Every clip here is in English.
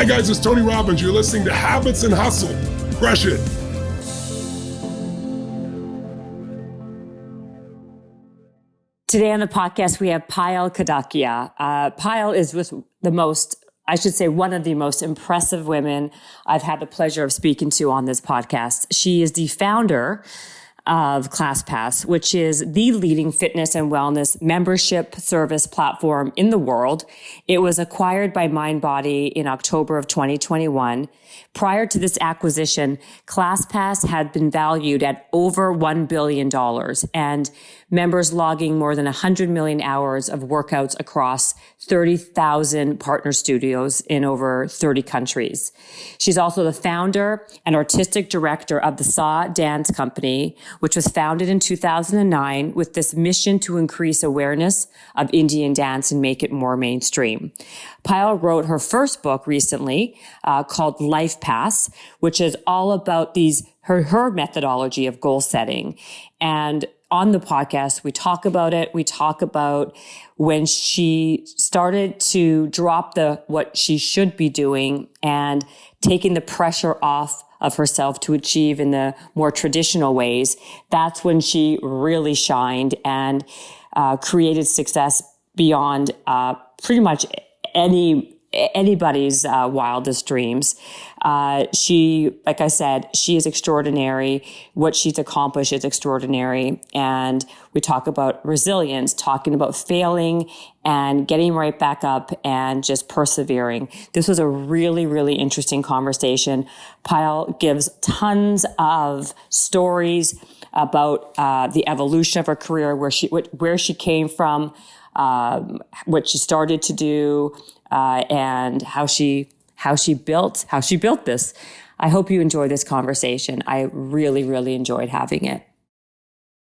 Hi guys, it's Tony Robbins. You're listening to Habits and Hustle. Crush it. Today on the podcast, we have Payal Kadakia. Payal is one of the most impressive women I've had the pleasure of speaking to on this podcast. She is the founder of ClassPass, which is the leading fitness and wellness membership service platform in the world. It was acquired by MindBody in October of 2021. Prior to this acquisition, ClassPass had been valued at over $1 billion and members logging more than 100 million hours of workouts across 30,000 partner studios in over 30 countries. She's also the founder and artistic director of the SAW Dance Company, which was founded in 2009 with this mission to increase awareness of Indian dance and make it more mainstream. Payal wrote her first book recently called LifePass, which is all about her methodology of goal setting. And on the podcast, we talk about it. We talk about when she started to drop what she should be doing and taking the pressure off of herself to achieve in the more traditional ways. That's when she really shined and created success beyond pretty much anybody's wildest dreams. She, like I said, she is extraordinary. What she's accomplished is extraordinary. And we talk about resilience, talking about failing and getting right back up and just persevering. This was a really, really interesting conversation. Payal gives tons of stories about the evolution of her career, where she came from, what she started to do, and how she built this. I hope you enjoy this conversation. I really, really enjoyed having it.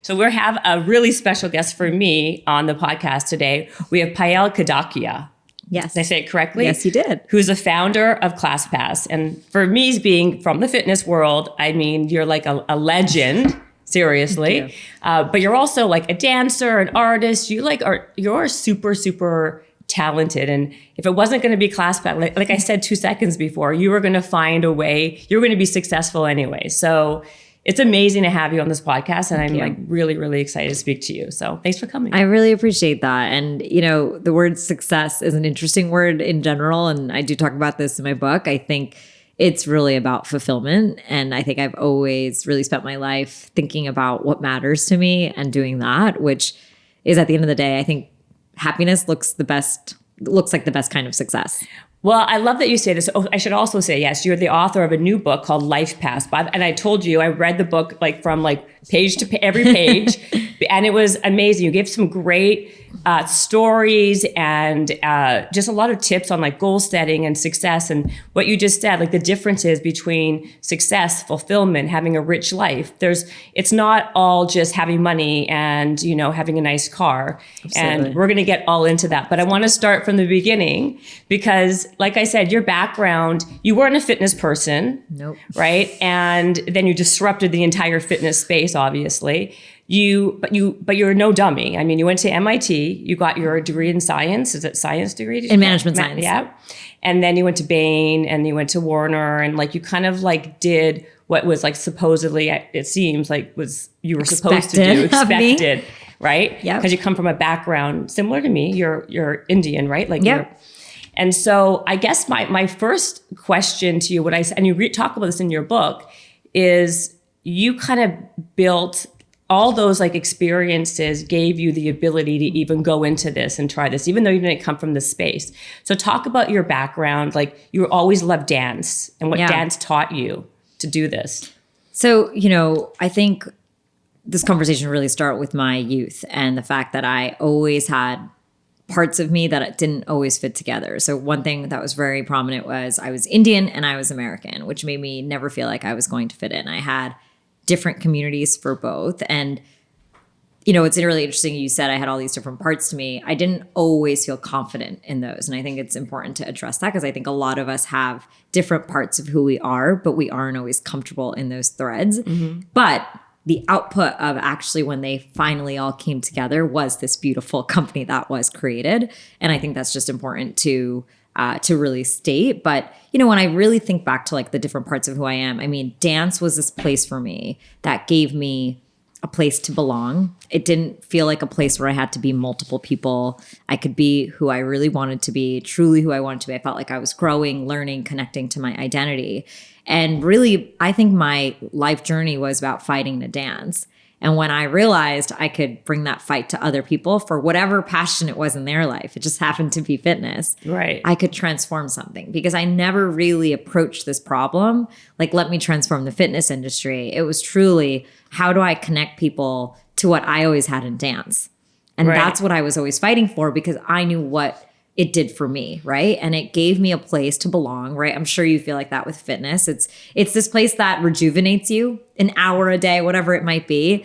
So we have a really special guest for me on the podcast today. We have Payal Kadakia. Yes. Did I say it correctly? Yes, you did. Who's a founder of ClassPass. And for me, being from the fitness world, I mean, you're like a legend. Seriously. But you're also like a dancer, an artist. You're super, super talented. And if it wasn't going to be ClassPass, like I said 2 seconds before, you were going to find a way, you were going to be successful anyway. So it's amazing to have you on this podcast. And I'm like really, really excited to speak to you. So thanks for coming. I really appreciate that. And, the word success is an interesting word in general. And I do talk about this in my book. I think it's really about fulfillment. And I think I've always really spent my life thinking about what matters to me and doing that, which is at the end of the day, I think happiness looks like the best kind of success. Well, I love that you say this. Oh, I should also say, yes, you're the author of a new book called LifePass. And I told you, I read the book from page to every page, and it was amazing. You gave some great stories and just a lot of tips on goal setting and success. And what you just said, the differences between success, fulfillment, having a rich life. It's not all just having money and, having a nice car. Absolutely. And we're going to get all into that. But I want to start from the beginning because, like I said, your background, you weren't a fitness person. Nope. Right? And then you disrupted the entire fitness space, obviously. But you're no dummy. I mean, you went to MIT, you got your degree in science. Is it science degree? In management science. Yeah. And then you went to Bain and you went to Warner and you kind of did what was supposedly, it seems you were supposed to do, expected, right? Yeah. Because you come from a background similar to me. You're Indian, right? Yeah. And so I guess my first question to you, and you talk about this in your book, is you kind of built all those experiences gave you the ability to even go into this and try this, even though you didn't come from the space. So talk about your background. You always loved dance and what dance taught you to do this. So, I think this conversation really started with my youth and the fact that I always had parts of me that didn't always fit together. So one thing that was very prominent was I was Indian and I was American, which made me never feel like I was going to fit in. I had different communities for both. And, it's really interesting. You said I had all these different parts to me. I didn't always feel confident in those. And I think it's important to address that because I think a lot of us have different parts of who we are, but we aren't always comfortable in those threads. Mm-hmm. But the output of actually when they finally all came together was this beautiful company that was created. And I think that's just important to to really state. But, when I really think back to like the different parts of who I am, I mean, dance was this place for me that gave me a place to belong. It didn't feel like a place where I had to be multiple people. I could be who I really wanted to be, truly who I wanted to be. I felt like I was growing, learning, connecting to my identity. And really, I think my life journey was about fighting to dance. And when I realized I could bring that fight to other people for whatever passion it was in their life, it just happened to be fitness. Right. I could transform something because I never really approached this problem like, let me transform the fitness industry. It was truly, how do I connect people to what I always had in dance? And that's what I was always fighting for because I knew what it did for me, right? And it gave me a place to belong, right? I'm sure you feel like that with fitness. It's this place that rejuvenates you an hour a day, whatever it might be.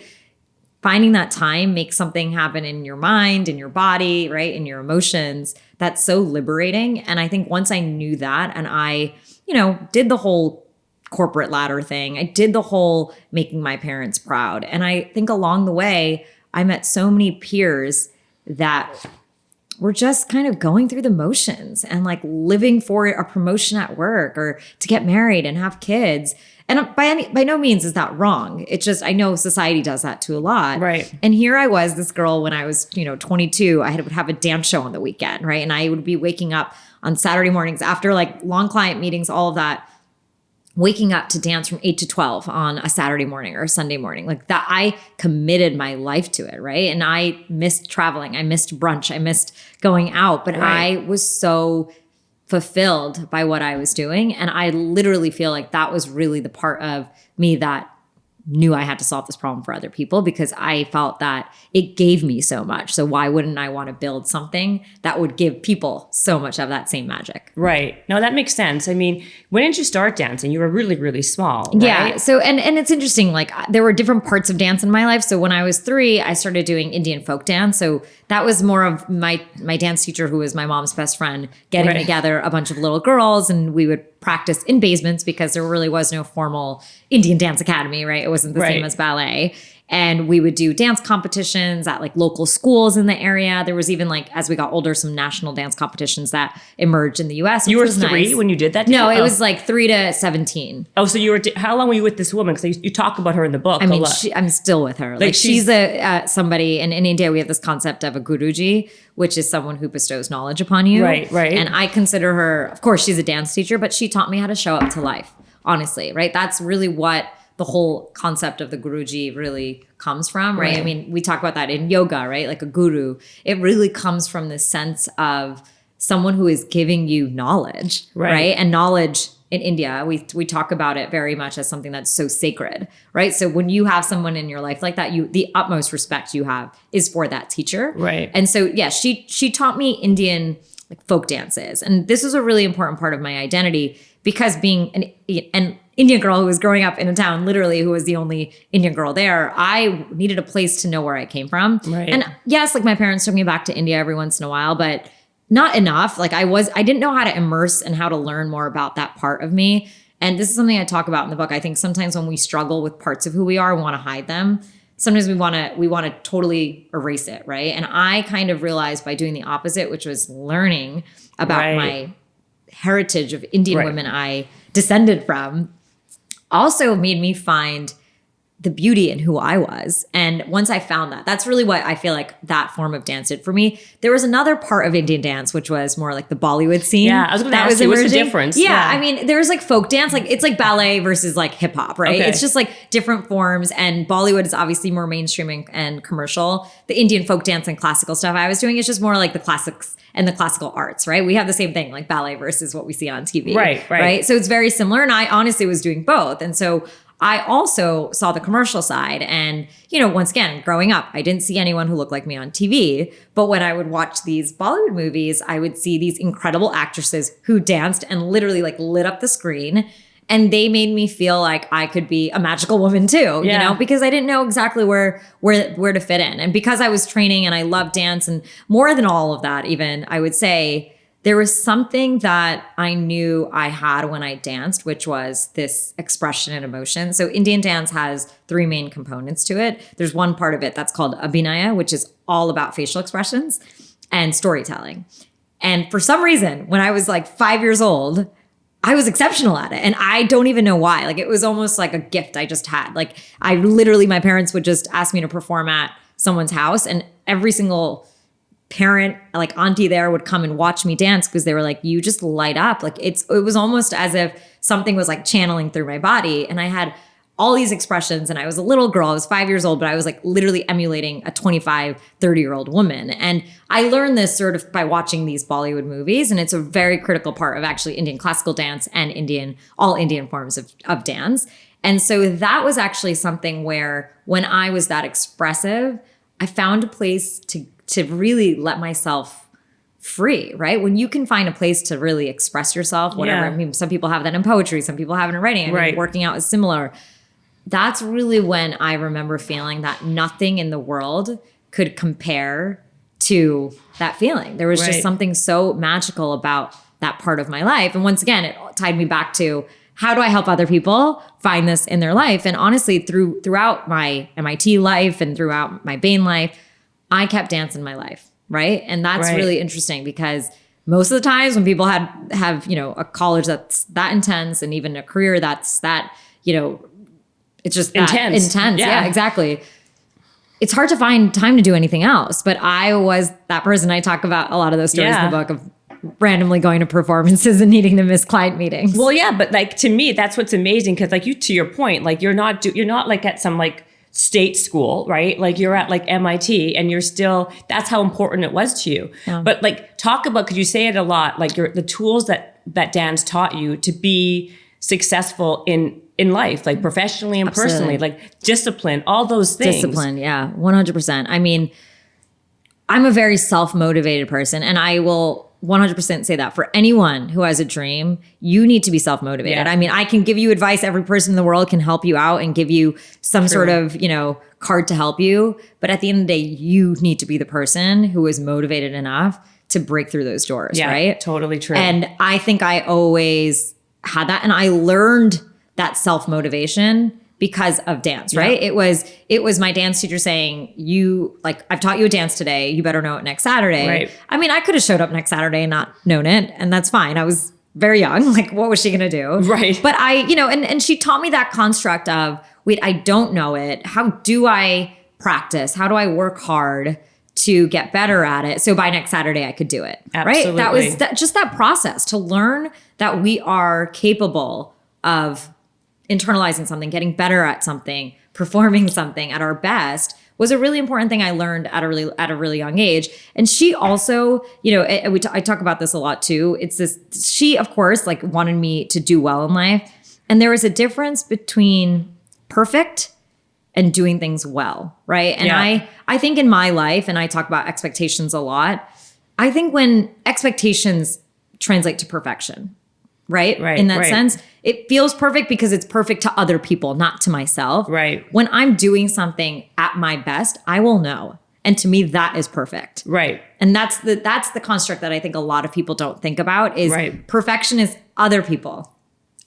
Finding that time makes something happen in your mind, in your body, right? In your emotions. That's so liberating. And I think once I knew that and I, did the whole corporate ladder thing, I did the whole making my parents proud. And I think along the way, I met so many peers that we're just kind of going through the motions and like living for a promotion at work or to get married and have kids. And by no means is that wrong. It's just, I know society does that to a lot. Right. And here I was, this girl, when I was, 22, I would have a dance show on the weekend, right? And I would be waking up on Saturday mornings after like long client meetings, all of that, waking up to dance from 8 to 12 on a Saturday morning or a Sunday morning. Like that, I committed my life to it, right? And I missed traveling. I missed brunch. I missed going out. But I was so fulfilled by what I was doing. And I literally feel like that was really the part of me that knew I had to solve this problem for other people because I felt that it gave me so much. So why wouldn't I want to build something that would give people so much of that same magic? Right. No, that makes sense. I mean, when did you start dancing? You were really, really small, right? Yeah. So, and it's interesting, like there were different parts of dance in my life. So when I was 3, I started doing Indian folk dance. So that was more of my dance teacher, who was my mom's best friend, getting together a bunch of little girls, and we would practice in basements because there really was no formal Indian dance academy, right? It wasn't the same as ballet. And we would do dance competitions at like local schools in the area. There was even like, as we got older, some national dance competitions that emerged in the US. You were 3 when you did that? No, it was like 3 to 17. Oh, so you were, how long were you with this woman? Because you talk about her in the book. I mean, I'm still with her. Like she's somebody, and in India, we have this concept of a guruji, which is someone who bestows knowledge upon you. Right. And I consider her, of course, she's a dance teacher, but she taught me how to show up to life, honestly, right? That's really what the whole concept of the guruji really comes from, right? I mean, we talk about that in yoga, right? Like a guru. It really comes from this sense of someone who is giving you knowledge, right? And knowledge in India, we talk about it very much as something that's so sacred, right? So when you have someone in your life like that, the utmost respect you have is for that teacher. Right. And so, yeah, she taught me Indian like folk dances. And this is a really important part of my identity because being an Indian girl who was growing up in a town, literally, who was the only Indian girl there, I needed a place to know where I came from. Right. And yes, like my parents took me back to India every once in a while, but not enough. Like I didn't know how to immerse and how to learn more about that part of me. And this is something I talk about in the book. I think sometimes when we struggle with parts of who we are, we want to hide them. Sometimes we want to totally erase it, right? And I kind of realized by doing the opposite, which was learning about my heritage of Indian women I descended from, also made me find the beauty in who I was. And once I found that, that's really what I feel like that form of dance did for me. There was another part of Indian dance, which was more like the Bollywood scene. Yeah, I was going to ask you, what's the difference? Yeah, I mean, there's like folk dance, like it's like ballet versus like hip hop, right? Okay. It's just like different forms. And Bollywood is obviously more mainstream and commercial. The Indian folk dance and classical stuff I was doing is just more like the classics and the classical arts, right? We have the same thing, like ballet versus what we see on TV. Right. So it's very similar. And I honestly was doing both. And so I also saw the commercial side. And, once again, growing up, I didn't see anyone who looked like me on TV. But when I would watch these Bollywood movies, I would see these incredible actresses who danced and literally like lit up the screen. And they made me feel like I could be a magical woman too, because I didn't know exactly where to fit in. And because I was training and I loved dance, and more than all of that, even, I would say, there was something that I knew I had when I danced, which was this expression and emotion. So Indian dance has 3 main components to it. There's one part of it that's called abhinaya, which is all about facial expressions and storytelling. And for some reason, when I was like 5 years old, I was exceptional at it. And I don't even know why. Like, it was almost like a gift I just had. Like, I literally, my parents would just ask me to perform at someone's house, and every single parent, like auntie there, would come and watch me dance because they were like, you just light up. Like, it was almost as if something was like channeling through my body. And I had all these expressions, and I was a little girl. I was 5 years old, but I was like literally emulating a 25, 30-year-old woman. And I learned this sort of by watching these Bollywood movies. And it's a very critical part of actually Indian classical dance and all Indian forms of dance. And so that was actually something where when I was that expressive, I found a place to really let myself free, right? When you can find a place to really express yourself, whatever. Yeah. I mean, some people have that in poetry, some people have it in writing. I mean, working out is similar. That's really when I remember feeling that nothing in the world could compare to that feeling. There was just something so magical about that part of my life. And once again, it tied me back to, how do I help other people find this in their life? And honestly, throughout my MIT life and throughout my Bain life, I kept dancing my life, right? And that's really interesting, because most of the times when people have a college that's that intense, and even a career that's that, it's just intense. Yeah, exactly. It's hard to find time to do anything else. But I was that person. I talk about a lot of those stories in the book of randomly going to performances and needing to miss client meetings. Well, yeah, but like, to me, that's what's amazing. Cause like, to your point, like you're not like at some like state school, right? Like you're at like MIT, and you're still, that's how important it was to you. Yeah. But like, talk about, cause you say it a lot, like the tools that dance taught you to be successful in life, like professionally and personally, like discipline, all those things. Discipline, yeah, 100%. I mean, I'm a very self-motivated person, and I will 100% say that for anyone who has a dream, you need to be self-motivated. Yeah. I mean, I can give you advice. Every person in the world can help you out and give you some sort of, card to help you. But at the end of the day, you need to be the person who is motivated enough to break through those doors, right? Totally true. And I think I always had that. And I learned that self-motivation because of dance, right? It was my dance teacher saying, I've taught you a dance today. You better know it next Saturday. Right. I mean, I could have showed up next Saturday and not known it, and that's fine. I was very young. Like, what was she going to do? Right. But and she taught me that construct of, wait, I don't know it. How do I practice? How do I work hard to get better at it? So by next Saturday, I could do it. Absolutely. Right. That was just that process to learn that we are capable of internalizing something, getting better at something, performing something at our best, was a really important thing I learned at a really young age. And she also, I talk about this a lot too. It's this, she of course like wanted me to do well in life. And there was a difference between perfect and doing things well, right? And I think in my life, and I talk about expectations a lot, I think when expectations translate to perfection, right? In that sense, it feels perfect because it's perfect to other people, not to myself. Right. When I'm doing something at my best, I will know. And to me, that is perfect. Right. And that's the construct that I think a lot of people don't think about is perfection is other people.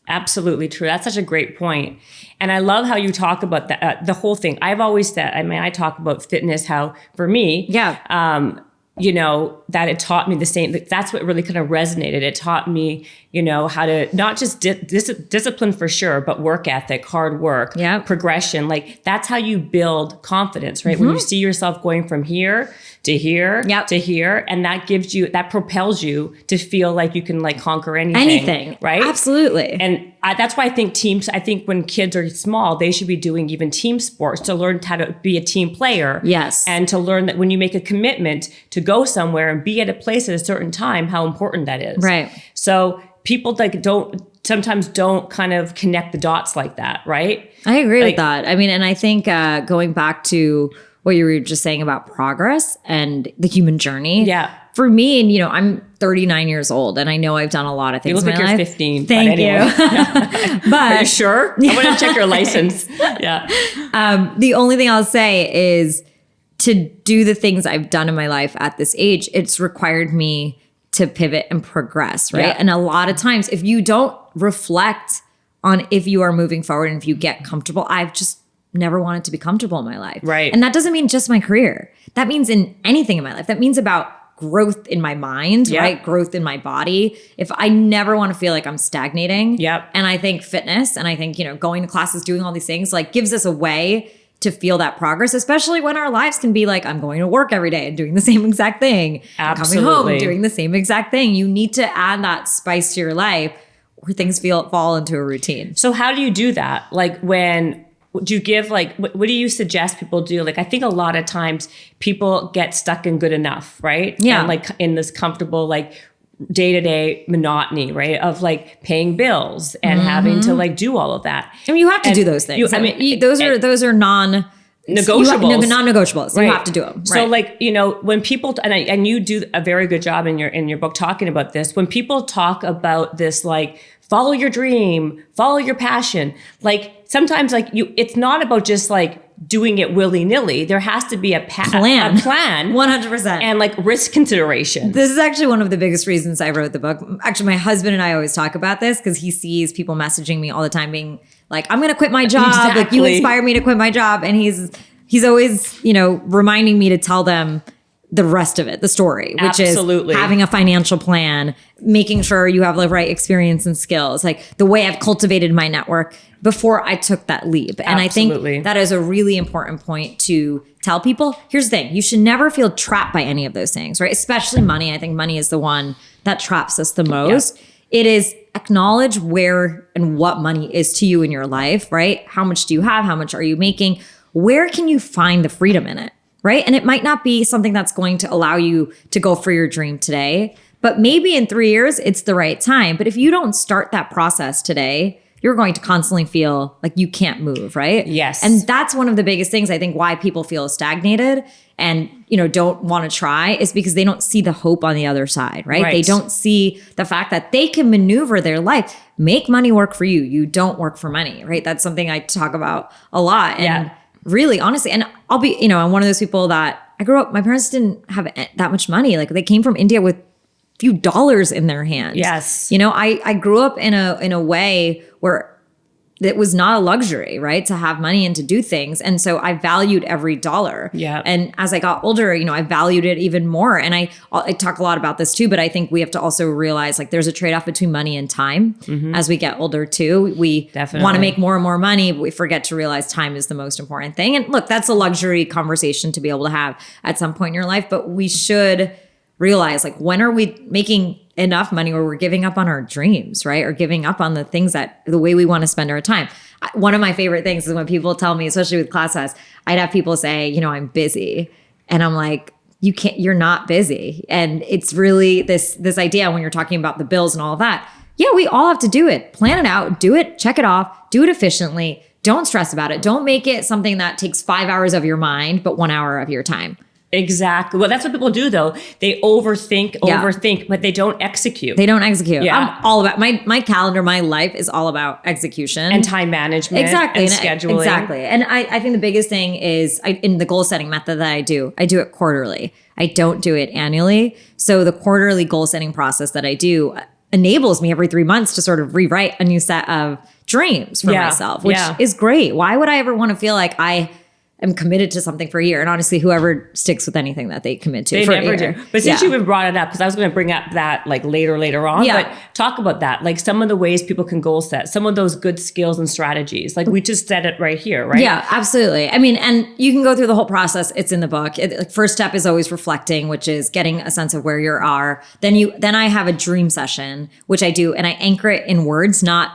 Absolutely true. That's such a great point. And I love how you talk about that, the whole thing. I've always said, I talk about fitness, how for me, that it taught me the same, that's what really kind of resonated. It taught me, how to not just discipline for sure, but work ethic, hard work, progression. Like that's how you build confidence, right? Mm-hmm. When you see yourself going from here to here to here, and that propels you to feel like you can like conquer anything. Right? Absolutely. And that's why I think when kids are small, they should be doing even team sports to learn how to be a team player. Yes. And to learn that when you make a commitment to go somewhere and be at a place at a certain time, how important that is. Right. So people sometimes don't kind of connect the dots like that, right? I agree with that. I mean, and I think going back to what you were just saying about progress and the human journey. Yeah. For me, and I'm 39 years old, and I know I've done a lot of things. You look in my like life. You're 15. Thank you. But are you sure? I want to check your license. Yeah. The only thing I'll say is to do the things I've done in my life at this age, it's required me to pivot and progress, right? Yeah. And a lot of times, if you don't reflect on if you are moving forward and if you get comfortable, I've just never wanted to be comfortable in my life. Right. And that doesn't mean just my career. That means in anything in my life. That means about growth in my mind, right? Growth in my body. If I never want to feel like I'm stagnating. And I think fitness and I think, going to classes, doing all these things like gives us a way to feel that progress, especially when our lives can be like, I'm going to work every day and doing the same exact thing. Coming home and doing the same exact thing. You need to add that spice to your life where things fall into a routine. So how do you do that? Like do you give what do you suggest people do? Like, I think a lot of times people get stuck in good enough, right? Yeah. And in this comfortable, day-to-day monotony, right? Of paying bills and having to do all of that. I mean, you have to do those things. Those are non-negotiables. Non-negotiables. Right. You have to do them. Right. So when people, and you do a very good job in your book talking about this, when people talk about this, follow your dream, follow your passion, sometimes it's not about just doing it willy-nilly. There has to be a plan. 100%. And risk consideration. This is actually one of the biggest reasons I wrote the book. Actually, my husband and I always talk about this because he sees people messaging me all the time being like, I'm going to quit my job. Exactly. You inspire me to quit my job. And he's always, reminding me to tell them the rest of it, the story, which Absolutely. Is having a financial plan, making sure you have the right experience and skills, the way I've cultivated my network before I took that leap. And Absolutely. I think that is a really important point to tell people. Here's the thing. You should never feel trapped by any of those things, right? Especially money. I think money is the one that traps us the most. Yeah. It is acknowledge where and what money is to you in your life, right? How much do you have? How much are you making? Where can you find the freedom in it? Right. And it might not be something that's going to allow you to go for your dream today, but maybe in 3 years, it's the right time. But if you don't start that process today, you're going to constantly feel like you can't move. Right. Yes. And that's one of the biggest things I think why people feel stagnated and, don't want to try is because they don't see the hope on the other side. Right. They don't see the fact that they can maneuver their life, make money work for you. You don't work for money. Right. That's something I talk about a lot. And really, honestly, and I'll be, I'm one of those people that I grew up, my parents didn't have that much money. They came from India with a few dollars in their hands. Yes. I grew up in a way where it was not a luxury, right? To have money and to do things. And so I valued every dollar. Yeah. And as I got older, I valued it even more. And I talk a lot about this too, but I think we have to also realize there's a trade-off between money and time as we get older too. We want to make more and more money, but we forget to realize time is the most important thing. And look, that's a luxury conversation to be able to have at some point in your life, but we should realize when are we making enough money where we're giving up on our dreams, right? Or giving up on the things the way we want to spend our time. One of my favorite things is when people tell me, especially with ClassPass, I'd have people say, I'm busy. And I'm like, you're not busy. And it's really this idea when you're talking about the bills and all of that. Yeah, we all have to do it. Plan it out, do it, check it off, do it efficiently. Don't stress about it. Don't make it something that takes 5 hours of your mind, but 1 hour of your time. Exactly. Well, that's what people do though. They overthink, but they don't execute. Yeah. I'm all about my calendar, my life is all about execution. And time management. Exactly. And scheduling. Exactly. And I think the biggest thing is in the goal setting method that I do it quarterly. I don't do it annually. So the quarterly goal setting process that I do enables me every 3 months to sort of rewrite a new set of dreams for myself, which is great. Why would I ever want to feel like I am committed to something for a year? And honestly, whoever sticks with anything that they commit to for a year. Do. But since you even brought it up, because I was going to bring up that later on, but talk about that, some of the ways people can goal set, some of those good skills and strategies. We just said it right here, right? Yeah, absolutely. I mean, and you can go through the whole process. It's in the book. First step is always reflecting, which is getting a sense of where you are. Then I have a dream session, which I do, and I anchor it in words, not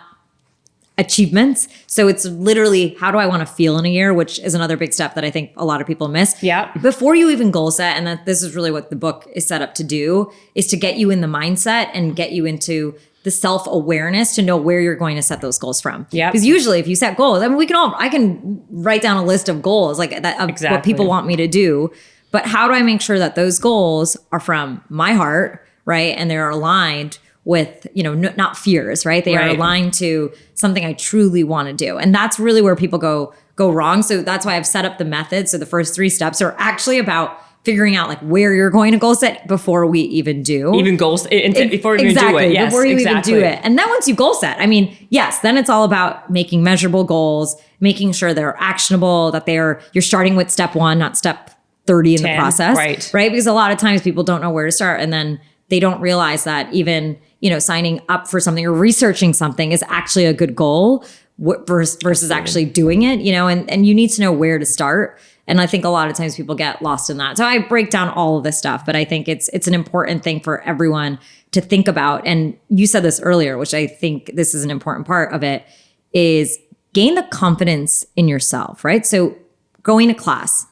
achievements. So it's literally, how do I want to feel in a year, which is another big step that I think a lot of people miss. Yeah. Before you even goal set, and this is really what the book is set up to do, is to get you in the mindset and get you into the self-awareness to know where you're going to set those goals from. Yeah. Because usually if you set goals, I mean, I can write down a list of goals what people want me to do, but how do I make sure that those goals are from my heart, right? And they're aligned with, not fears, right? They are aligned to something I truly want to do. And that's really where people go wrong. So that's why I've set up the method. So the first 3 steps are actually about figuring out where you're going to goal set before we even do. Before you even do it. Yes, before you even do it. And then once you goal set, I mean, yes, then it's all about making measurable goals, making sure they're actionable, that you're starting with step 1, not step 30 in 10, the process. Right. Because a lot of times people don't know where to start, and then they don't realize that even, signing up for something or researching something is actually a good goal versus actually doing it, and you need to know where to start. And I think a lot of times people get lost in that. So I break down all of this stuff, but I think it's an important thing for everyone to think about. And you said this earlier, which I think this is an important part of it, is gain the confidence in yourself, right? So going to class,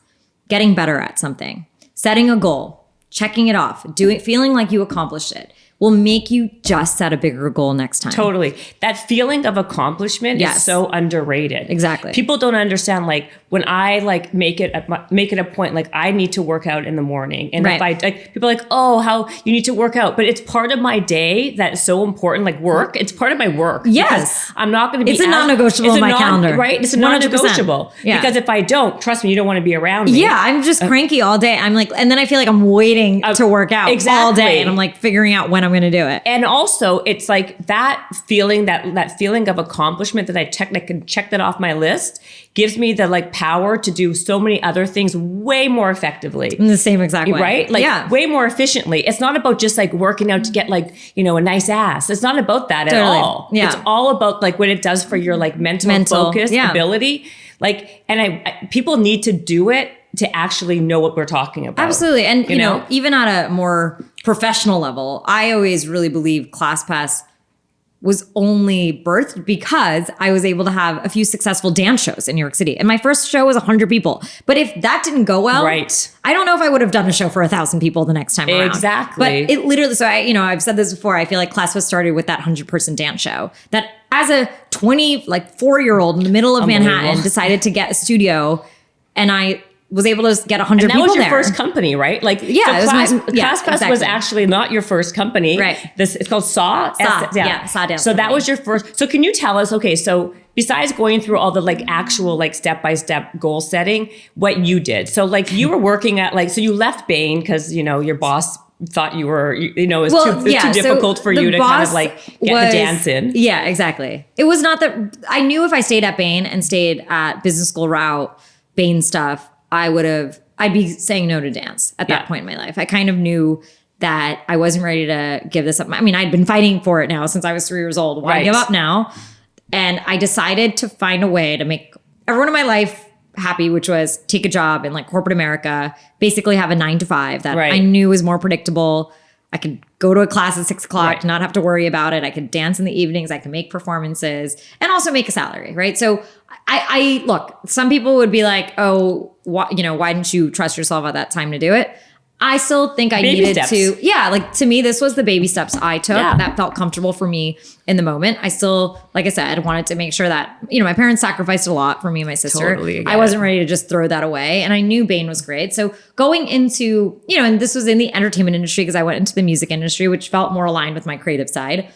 getting better at something, setting a goal, checking it off, feeling like you accomplished it will make you just set a bigger goal next time. Totally. That feeling of accomplishment is so underrated. Exactly. People don't understand, like, when I make it a point, like, I need to work out in the morning. And if I people are like, oh, how you need to work out, but it's part of my day that is so important, like work. It's part of my work. Yes. I'm not going to be. It's a non-negotiable on my calendar. Right. It's a non-negotiable. Yeah. Because if I don't, trust me, you don't want to be around me. Yeah. I'm just cranky all day. I'm like, and then I feel like I'm waiting to work out all day, and I'm like figuring out when I'm going to do it. And also, it's like that feeling of accomplishment that I can check that off my list gives me the power to do so many other things way more effectively. In the same exact way. Right? Way more efficiently. It's not about just working out to get a nice ass. It's not about that at all. Yeah. It's all about what it does for your mental focus, ability. People need to do it to actually know what we're talking about. Absolutely. And you know, even at a more professional level, I always really believe ClassPass was only birthed because I was able to have a few successful dance shows in New York City. And my first show was 100 people. But if that didn't go well, I don't know if I would have done a show for 1,000 people the next time around. Exactly. But it literally, so I've said this before, I feel like ClassPass started with that 100-person dance show that as a 4-year-old in the middle of Manhattan decided to get a studio, and I was able to get 100 people there. And that was your first company, right? ClassPass was actually not your first company. Right. It's called SAW. SAW Dance So that was your first. So can you tell us, okay, so besides going through all the actual step-by-step goal setting, what you did? So you were working at so you left Bain because, your boss thought you were, it was too difficult for you to kind of get the dance in. Yeah, exactly. It was not that, I knew if I stayed at Bain and stayed at business school route, Bain stuff, I'd be saying no to dance at that point in my life. I kind of knew that I wasn't ready to give this up. I mean, I'd been fighting for it now since I was 3 years old. Why give up now? And I decided to find a way to make everyone in my life happy, which was take a job in corporate America, basically have a 9 to 5 that I knew was more predictable. I could go to a class at 6 o'clock, not have to worry about it. I could dance in the evenings. I could make performances and also make a salary, right? So I look, some people would be like, oh, why didn't you trust yourself at that time to do it? I still think I needed to. Yeah, to me, this was the baby steps I took that felt comfortable for me in the moment. I still, like I said, wanted to make sure that, my parents sacrificed a lot for me and my sister. Totally, I wasn't ready to just throw that away. And I knew Bain was great. So going into, and this was in the entertainment industry because I went into the music industry, which felt more aligned with my creative side.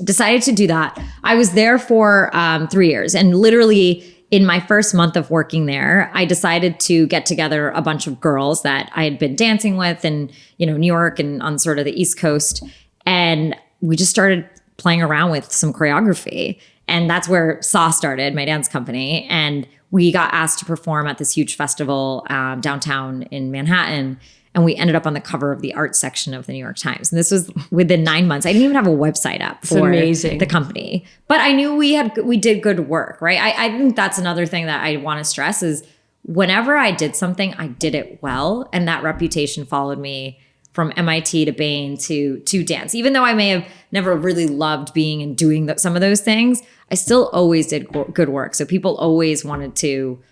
Decided to do that. I was there for 3 years, and literally in my first month of working there, I decided to get together a bunch of girls that I had been dancing with in, New York and on sort of the East Coast. And we just started playing around with some choreography. And that's where SAW started, my dance company. And we got asked to perform at this huge festival downtown in Manhattan. And we ended up on the cover of the art section of the New York Times. And this was within 9 months. I didn't even have a website up for the company. But I knew we did good work, right? I think that's another thing that I want to stress is whenever I did something, I did it well. And that reputation followed me from MIT to Bain to dance. Even though I may have never really loved being and doing some of those things, I still always did good work. So people always wanted to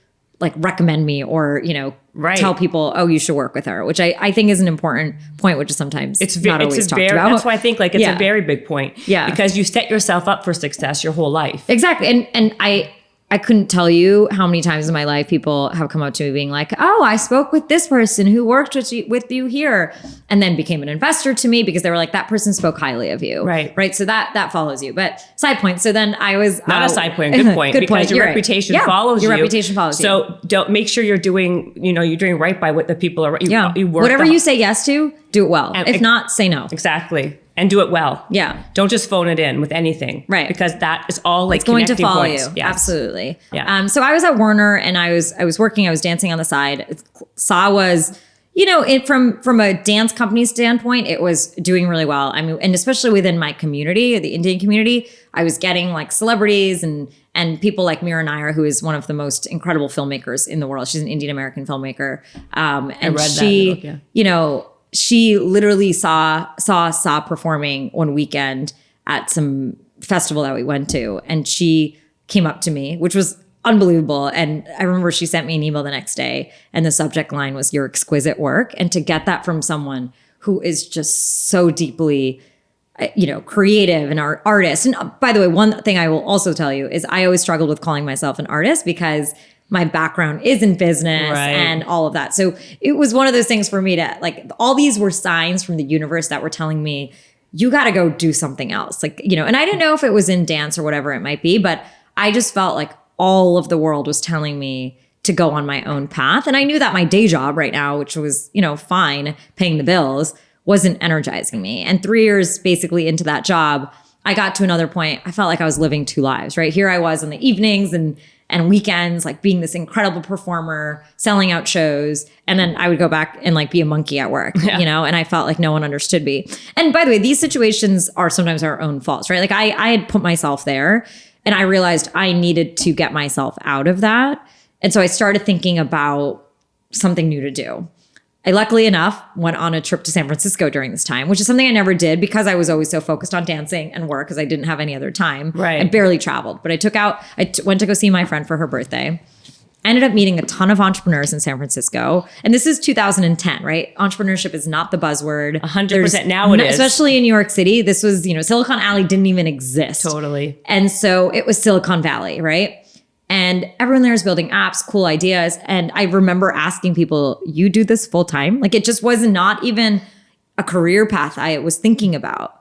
recommend me or, tell people, oh, you should work with her, which I think is an important point, which is sometimes not always talked about. That's why I think it's a very big point. Yeah. Because you set yourself up for success your whole life. Exactly. And I couldn't tell you how many times in my life people have come up to me being like, oh, I spoke with this person who worked with you here and then became an investor to me because they were like, that person spoke highly of you. Right. So that follows you. But side point. So then I was not a side point. Good point. Good because point. Your reputation follows you. Your reputation follows you. So don't make sure you're doing right by what the people are. Whatever you say yes to, do it well. If not, say no. Exactly. And do it well. Yeah. Don't just phone it in with anything. Right. Because that is all like it's going to follow points. you. Yes. Absolutely. Yeah. So I was at Warner and I was working, I was dancing on the side. SA was, from a dance company standpoint, it was doing really well. I mean, and especially within my community, the Indian community, I was getting like celebrities and people like Meera Nair, who is one of the most incredible filmmakers in the world. She's an Indian American filmmaker. And she, she literally saw SA performing one weekend at some festival that we went to. And she came up to me, which was unbelievable. And I remember she sent me an email the next day and the subject line was your exquisite work. And to get that from someone who is just so deeply, creative and artist. And by the way, one thing I will also tell you is I always struggled with calling myself an artist because my background is in business and all of that. So it was one of those things for me to like, all these were signs from the universe that were telling me, you got to go do something else. Like, and I didn't know if it was in dance or whatever it might be, but I just felt like all of the world was telling me to go on my own path. And I knew that my day job right now, which was, fine, paying the bills, wasn't energizing me. And 3 years basically into that job, I got to another point. I felt like I was living two lives, right? Here I was in the evenings and weekends, like being this incredible performer, selling out shows. And then I would go back and like be a monkey at work, and I felt like no one understood me. And by the way, these situations are sometimes our own faults, right? Like I had put myself there and I realized I needed to get myself out of that. And so I started thinking about something new to do. I luckily enough went on a trip to San Francisco during this time, which is something I never did because I was always so focused on dancing and work because I didn't have any other time. Right. I barely traveled, but I went to go see my friend for her birthday. I ended up meeting a ton of entrepreneurs in San Francisco. And this is 2010, right? Entrepreneurship is not the buzzword. 100% now it is. Especially in New York City. This was, Silicon Alley didn't even exist. Totally. And so it was Silicon Valley, right? And everyone there is building apps, cool ideas. And I remember asking people, you do this full time? Like it just was not even a career path I was thinking about.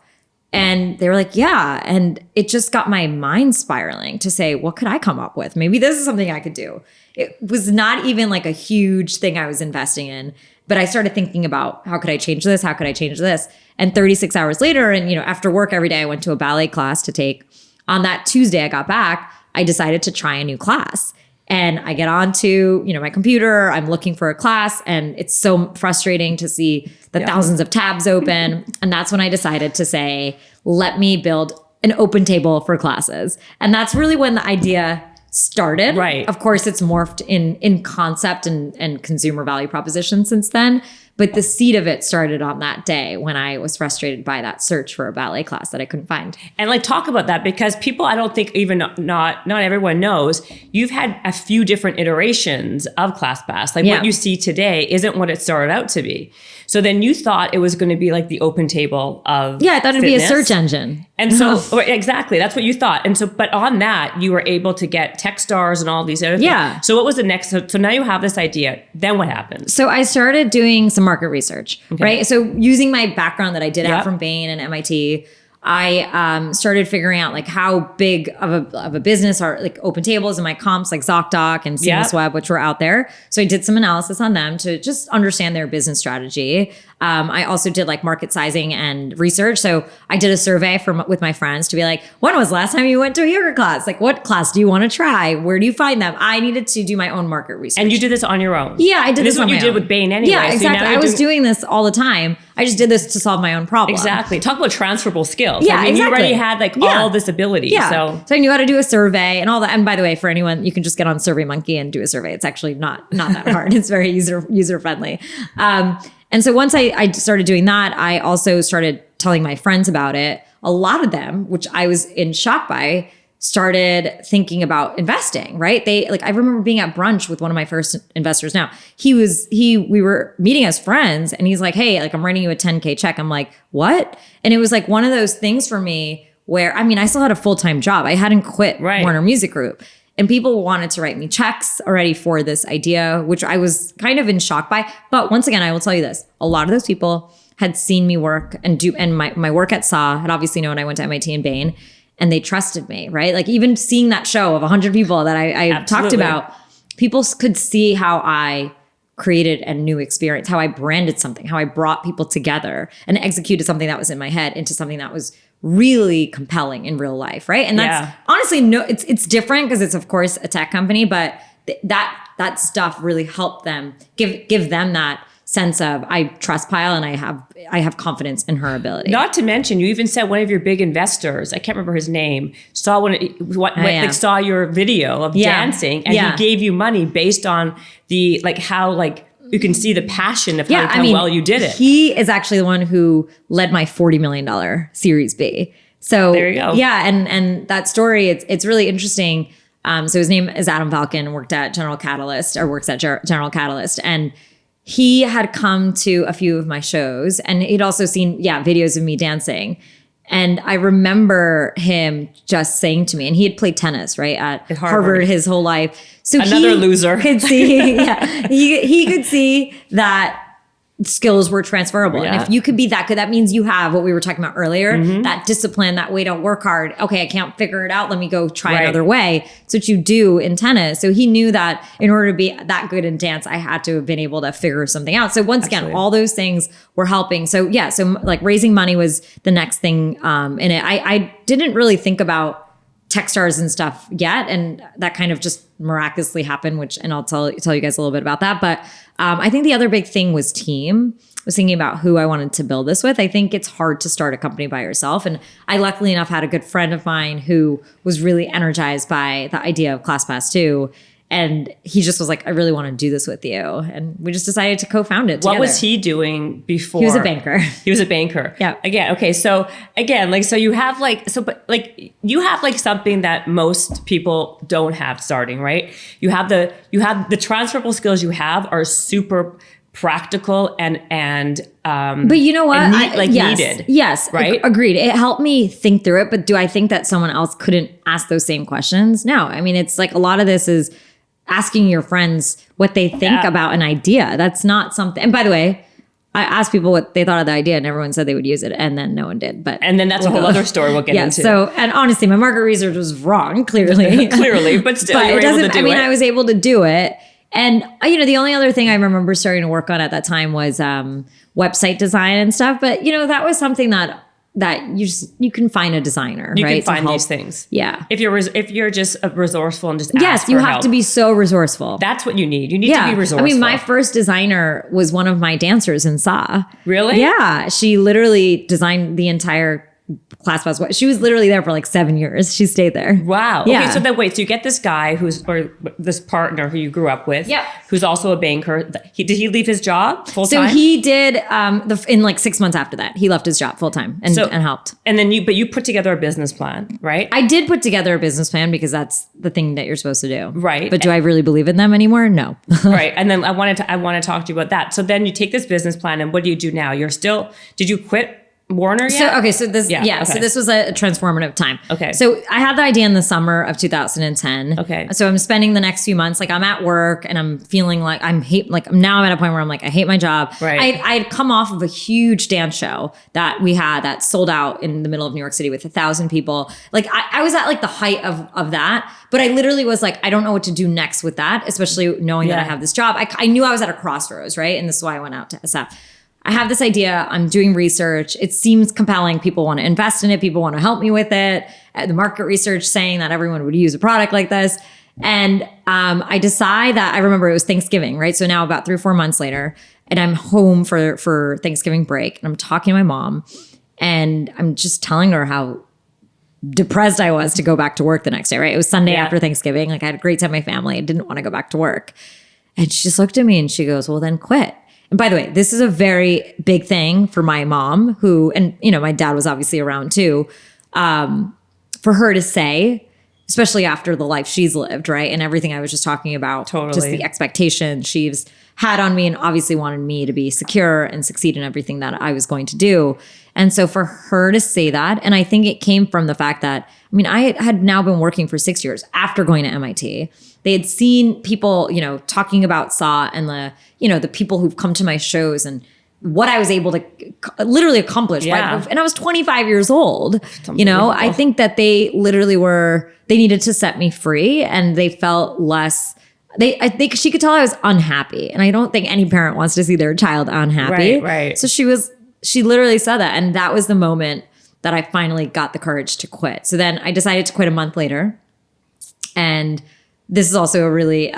And they were like, yeah. And it just got my mind spiraling to say, what could I come up with? Maybe this is something I could do. It was not even like a huge thing I was investing in, but I started thinking about how could I change this? How could I change this? And 36 hours later, and after work every day, I went to a ballet class to take. On that Tuesday I got back, I decided to try a new class. And I get onto, my computer, I'm looking for a class, and it's so frustrating to see the thousands of tabs open. And that's when I decided to say, let me build an open table for classes. And that's really when the idea started. Right. Of course, it's morphed in concept and consumer value proposition since then. But the seed of it started on that day when I was frustrated by that search for a ballet class that I couldn't find. And like talk about that because people, I don't think even not everyone knows, you've had a few different iterations of ClassPass. Like what you see today isn't what it started out to be. So then you thought it was going to be like the open table of I thought it'd fitness. be a search engine. And so exactly, that's what you thought. And so, but on that, you were able to get Techstars and all these other things. Yeah. So what was the next? So now you have this idea. Then what happens? So I started doing some market research, right? So using my background that I did have from Bain and MIT, I started figuring out like how big of a business are like open tables and my comps like ZocDoc and Seamless Web, which were out there. So I did some analysis on them to just understand their business strategy. I also did like market sizing and research. So I did a survey with my friends to be like, when was the last time you went to a yoga class? Like what class do you want to try? Where do you find them? I needed to do my own market research. And you did this on your own? Yeah, I did this on my own. This is what you did with Bain anyway. Yeah, exactly. So I was doing this all the time. I just did this to solve my own problem. Exactly. Talk about transferable skills. Yeah, I mean, exactly. You already had like all this ability. Yeah. So I knew how to do a survey and all that. And by the way, for anyone, you can just get on SurveyMonkey and do a survey. It's actually not that hard. It's very user friendly. And so once I started doing that, I also started telling my friends about it. A lot of them, which I was in shock by, started thinking about investing, right? I remember being at brunch with one of my first investors now. We were meeting as friends and he's like, hey, like I'm writing you a 10K check. I'm like, what? And it was like one of those things for me where, I mean, I still had a full-time job. I hadn't quit Warner Music Group. And people wanted to write me checks already for this idea, which I was kind of in shock by. But once again, I will tell you this. A lot of those people had seen me work and my work at SAW, had obviously known I went to MIT and Bain, and they trusted me, right? Like even seeing that show of 100 people that I talked about, people could see how I created a new experience, how I branded something, how I brought people together and executed something that was in my head into something that was really compelling in real life, right? And that's honestly it's different because it's of course a tech company, but that stuff really helped them give them that sense of I trust Payal and I have confidence in her ability. Not to mention, you even said one of your big investors, I can't remember his name, saw saw your video of dancing, and he gave you money based on the how you can see the passion of how well you did it. He is actually the one who led my $40 million Series B. So there you go. Yeah, and that story, it's really interesting. So his name is Adam Falcon, works at General Catalyst, and he had come to a few of my shows, and he'd also seen videos of me dancing. And I remember him just saying to me, and he had played tennis, right, at Harvard his whole life. So another loser could see, he could see that skills were transferable. Yeah. And if you could be that good, that means you have what we were talking about earlier, that discipline, that way to work hard. Okay, I can't figure it out. Let me go try another way. It's what you do in tennis. So he knew that in order to be that good in dance, I had to have been able to figure something out. So once again, all those things were helping. So raising money was the next thing in it. I didn't really think about Techstars and stuff yet, and that kind of just miraculously happened, and I'll tell you guys a little bit about that. But I think the other big thing was team. I was thinking about who I wanted to build this with. I think it's hard to start a company by yourself, and I luckily enough had a good friend of mine who was really energized by the idea of ClassPass too. And he just was like, I really want to do this with you. And we just decided to co-found it together. What was he doing before? He was a banker. Yeah. Again, okay. So again, you have you have something that most people don't have starting, right? You have the transferable skills you have are super practical and but you know what? Needed. Yes. Right. Agreed. It helped me think through it. But do I think that someone else couldn't ask those same questions? No. I mean, it's like a lot of this is asking your friends what they think about an idea. That's not something. And by the way, I asked people what they thought of the idea, and everyone said they would use it, and then no one did. And then that's a whole other story we'll get into. So, and honestly, my market research was wrong, clearly. But still, you were able to do it. I was able to do it. And, the only other thing I remember starting to work on at that time was website design and stuff. But, that was something that you can find a designer, you right? You can find these things. Yeah. If you're just resourceful and just ask yes, you for have help. to be so resourceful. That's what you need. You need to be resourceful. I mean, my first designer was one of my dancers in SA. Really? Yeah. She literally designed the entire ClassPass. She was literally there for like 7 years. She stayed there. Wow. Yeah. Okay, so you get this guy or this partner who you grew up with, who's also a banker. Did he leave his job full time? So he did in like 6 months after that. He left his job full time and helped. And then you put together a business plan, right? I did put together a business plan because that's the thing that you're supposed to do. Right. But do I really believe in them anymore? No. Right. And then I want to talk to you about that. So then you take this business plan, and what do you do now? Did you quit Warner yet? So this was a transformative time. Okay. So I had the idea in the summer of 2010. Okay. So I'm spending the next few months, I'm at work and I'm feeling like now I'm at a point where I'm like, I hate my job. Right. I'd come off of a huge dance show that we had that sold out in the middle of New York City with 1,000 people. I was at the height of that, but I literally was like, I don't know what to do next with that, especially knowing that I have this job. I knew I was at a crossroads, right? And this is why I went out to SF. I have this idea. I'm doing research. It seems compelling. People want to invest in it. People want to help me with it. The market research saying that everyone would use a product like this. And I decide that I remember it was Thanksgiving, right? So now about 3 or 4 months later, and I'm home for Thanksgiving break, and I'm talking to my mom, and I'm just telling her how depressed I was to go back to work the next day, right? It was Sunday after Thanksgiving. I had a great time with my family. I didn't want to go back to work. And she just looked at me and she goes, well, then quit. And by the way, this is a very big thing for my mom and my dad was obviously around too, for her to say, especially after the life she's lived, right? And everything I was just talking about, just the expectation she's had on me and obviously wanted me to be secure and succeed in everything that I was going to do. And so for her to say that, and I think it came from the fact that, I had now been working for 6 years after going to MIT. They had seen people, talking about SAW and the people who've come to my shows and what I was able to literally accomplish. Yeah. Right? And I was 25 years old. I think that they literally they needed to set me free, and they felt less I think she could tell I was unhappy. And I don't think any parent wants to see their child unhappy. Right. So she literally said that. And that was the moment that I finally got the courage to quit. So then I decided to quit a month later. And this is also a really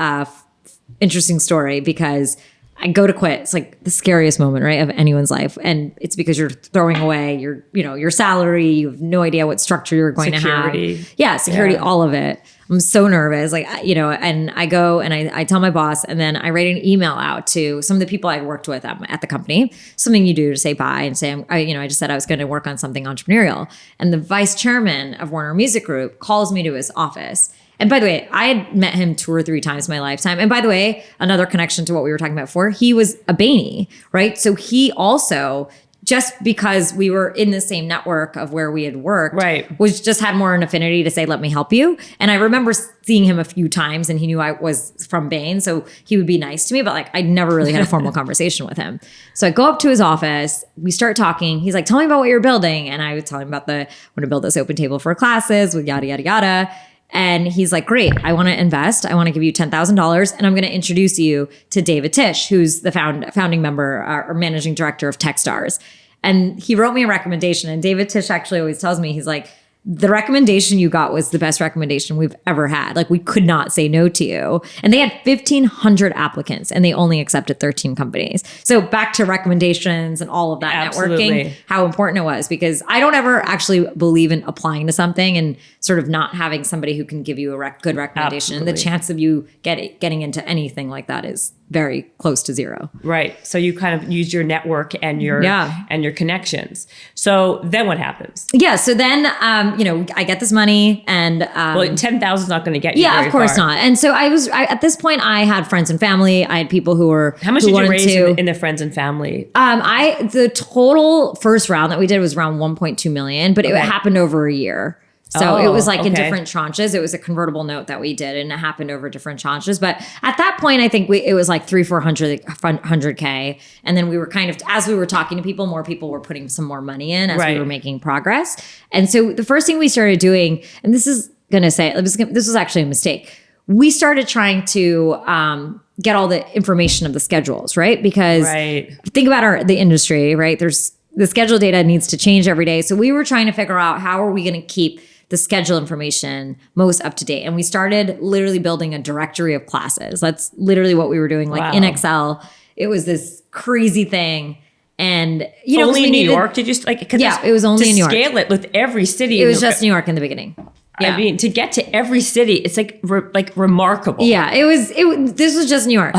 interesting story because I go to quit. It's like the scariest moment, right, of anyone's life. And it's because you're throwing away your salary. You have no idea what structure you're going to have. Yeah, security, all of it. I'm so nervous. And I go and I tell my boss, and then I write an email out to some of the people I worked with at the company, something you do to say bye and say, I just said I was going to work on something entrepreneurial. And the vice chairman of Warner Music Group calls me to his office. And by the way, I had met him 2 or 3 times in my lifetime. And by the way, another connection to what we were talking about before, he was a Bainey, right? So he also, just because we were in the same network of where we had worked, was just had more an affinity to say, let me help you. And I remember seeing him a few times and he knew I was from Bain. So he would be nice to me, but I never really had a formal conversation with him. So I go up to his office, we start talking. He's like, tell me about what you're building. And I was telling him about I want to build this open table for classes with yada, yada, yada. And he's like, great, I want to invest. I want to give you $10,000 and I'm going to introduce you to David Tisch, who's the founding member or managing director of Techstars. And he wrote me a recommendation. And David Tisch actually always tells me, he's like, the recommendation you got was the best recommendation we've ever had. We could not say no to you. And they had 1,500 applicants and they only accepted 13 companies. So back to recommendations and all of that networking, how important it was, because I don't ever actually believe in applying to something and sort of not having somebody who can give you a good recommendation. And the chance of you getting into anything like that is very close to zero. Right. So you kind of use your network and your connections. So then what happens? Yeah. So then, I get this money and, well, 10,000 is not going to get you very of course far. not. And so at this point I had friends and family. I had people who were, how much did you raise in the friends and family? The total first round that we did was around 1.2 million, but it happened over a year. So it was in different tranches. It was a convertible note that we did and it happened over different tranches. But at that point, I think it was like 300-400K. And then we were kind of, as we were talking to people, more people were putting some more money in as we were making progress. And so the first thing we started doing, and this is going to say, this was actually a mistake. We started trying to get all the information of the schedules, right? Because think about the industry, right? The schedule data needs to change every day. So we were trying to figure out how are we going to keep the schedule information most up to date. And we started literally building a directory of classes. That's literally what we were doing, in Excel. It was this crazy thing. And only in New York, did you it was only in New York. To scale it with every city. It was just New York in the beginning. Yeah. I mean, to get to every city, it's remarkable. Yeah, this was just New York.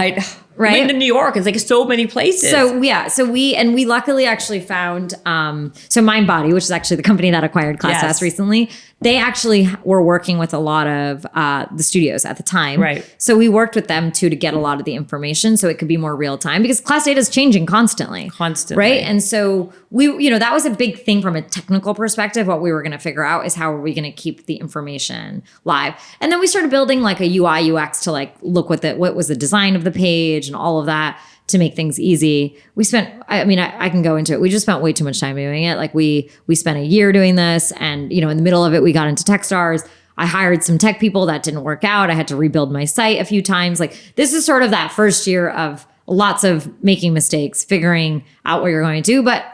Right? In New York, it's so many places. So we luckily actually found MindBody, which is actually the company that acquired ClassPass recently. They actually were working with a lot of the studios at the time. Right. So we worked with them too to get a lot of the information so it could be more real time because class data is changing constantly. Right. And so that was a big thing from a technical perspective. What we were going to figure out is how are we going to keep the information live. And then we started building a UI UX to look what was the design of the page and all of that to make things easy. We spent, I can go into it. We just spent way too much time doing it. We spent a year doing this and, in the middle of it, we got into Techstars. I hired some tech people that didn't work out. I had to rebuild my site a few times. This is sort of that first year of lots of making mistakes, figuring out what you're going to do, but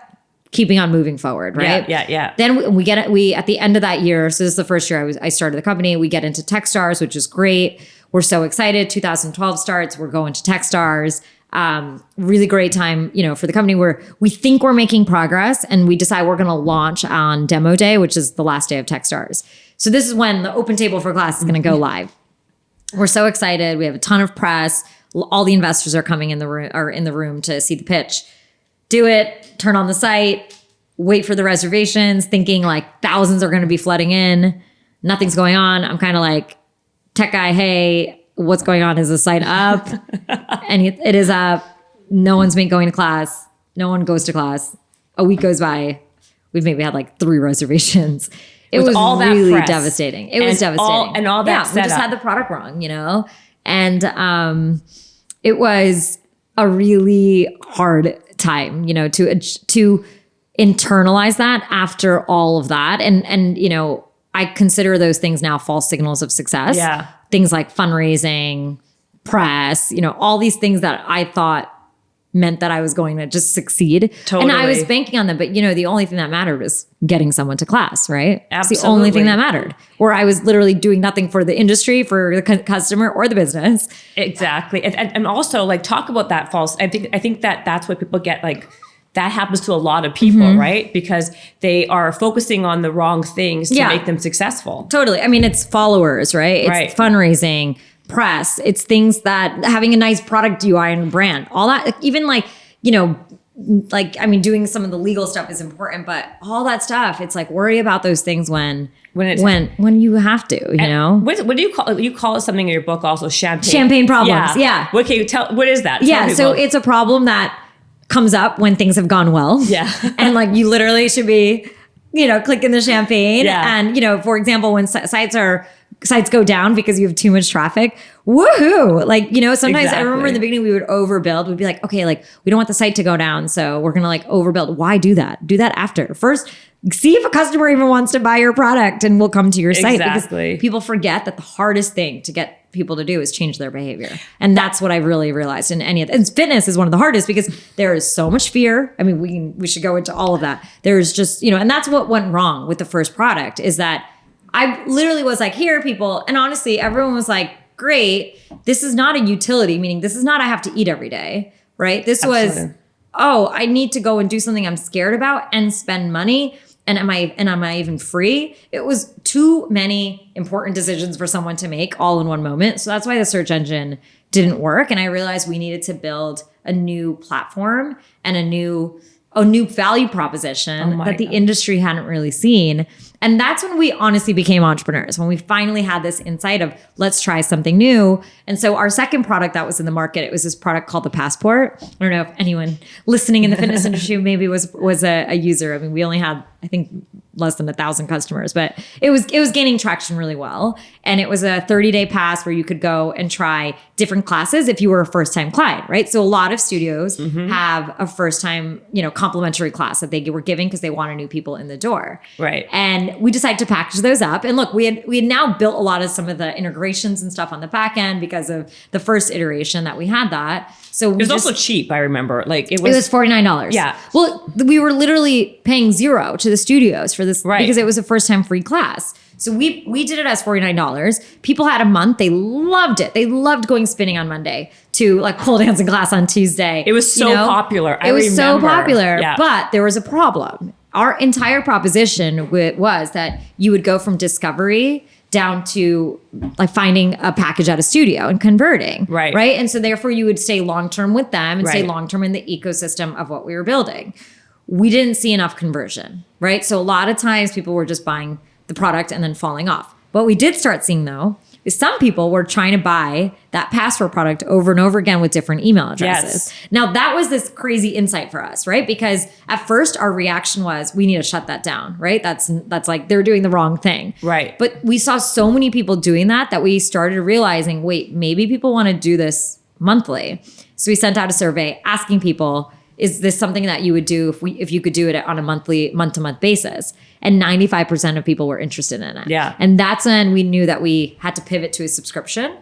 keeping on moving forward, right? Yeah. Then we at the end of that year, so this is the first year I started the company, we get into Techstars, which is great. We're so excited. 2012 starts, we're going to Techstars. Really great time, for the company where we think we're making progress and we decide we're going to launch on demo day, which is the last day of Techstars. So this is when the open table for class is going to go live. We're so excited. We have a ton of press. All the investors are coming in the room to see the pitch. Do it, turn on the site, wait for the reservations, thinking thousands are going to be flooding in. Nothing's going on. I'm kind of tech guy, hey, what's going on? Is the site up? And it is up. No one's been going to class. No one goes to class. A week goes by. We've maybe had 3 reservations. It was all really devastating. It was devastating. All that we just had the product wrong, And it was a really hard time, to internalize that after all of that. And I consider those things now false signals of success. Yeah. Things like fundraising, press, all these things that I thought meant that I was going to just succeed. Totally. And I was banking on them. But, the only thing that mattered was getting someone to class, right? Absolutely. It's the only thing that mattered. Or I was literally doing nothing for the industry, for the customer or the business. Exactly. And also like talk about that false. I think that's what people get like. That happens to a lot of people, right? Because they are focusing on the wrong things to make them successful. Totally. I mean, it's followers, right? It's fundraising, press. It's things that having a nice product UI and brand, all that, even doing some of the legal stuff is important, but all that stuff, it's like worry about those things when you have to, What do you call it? You call it something in your book also, champagne problems. Yeah. Okay, what is that? Yeah. So it's a problem that comes up when things have gone well. Yeah. And like you literally should be, clicking the champagne. Yeah. And, for example, when sites go down because you have too much traffic, woohoo. Like, sometimes I remember in the beginning we would overbuild. We'd be like, okay, like we don't want the site to go down. So we're going to like overbuild. Why do that? Do that after. First, see if a customer even wants to buy your product and will come to your site. Exactly. Because people forget that the hardest thing to get people to do is change their behavior. And that's what I've really realized in any of and fitness is one of the hardest because there is so much fear. I mean, we should go into all of that. There's just, and that's what went wrong with the first product is that I literally was like, here people. And honestly, everyone was like, great. This is not a utility, meaning this is not, I have to eat every day, right? This was, I need to go and do something I'm scared about and spend money. And am I even free? It was too many important decisions for someone to make all in one moment. So that's why the search engine didn't work. And I realized we needed to build a new platform and a new value proposition that the industry hadn't really seen. And that's when we honestly became entrepreneurs, when we finally had this insight of let's try something new. And so our second product that was in the market, it was this product called the Passport. I don't know if anyone listening in the fitness industry maybe was a user. I mean, we only had, I think, less than 1,000 customers, but it was gaining traction really well. And it was a 30-day pass where you could go and try different classes if you were a first-time client, right? So a lot of studios have a first-time, complimentary class that they were giving because they wanted new people in the door. Right. And we decided to package those up. And look, we had now built a lot of some of the integrations and stuff on the back end because of the first iteration that we had that. So it was also cheap, I remember. Like it was $49. Yeah. Well, we were literally paying $0 to the studios for this because it was a first time free class. So we did it as $49. People had a month. They loved it. They loved going spinning on Monday to like pole dancing class on Tuesday. It was so popular. It was so popular, yeah. But there was a problem. Our entire proposition was that you would go from discovery down to like finding a package at a studio and converting. Right. And so therefore you would stay long-term with them and stay long-term in the ecosystem of what we were building. We didn't see enough conversion, right? So a lot of times people were just buying the product and then falling off. What we did start seeing though, is some people were trying to buy that Passport product over and over again with different email addresses. Yes. Now that was this crazy insight for us, right? Because at first our reaction was, we need to shut that down, right? That's like, they're doing the wrong thing. Right. But we saw so many people doing that we started realizing, wait, maybe people want to do this monthly. So we sent out a survey asking people, is this something that you would do if you could do it on a month-to-month basis? And 95% of people were interested in it. Yeah. And that's when we knew that we had to pivot to a subscription.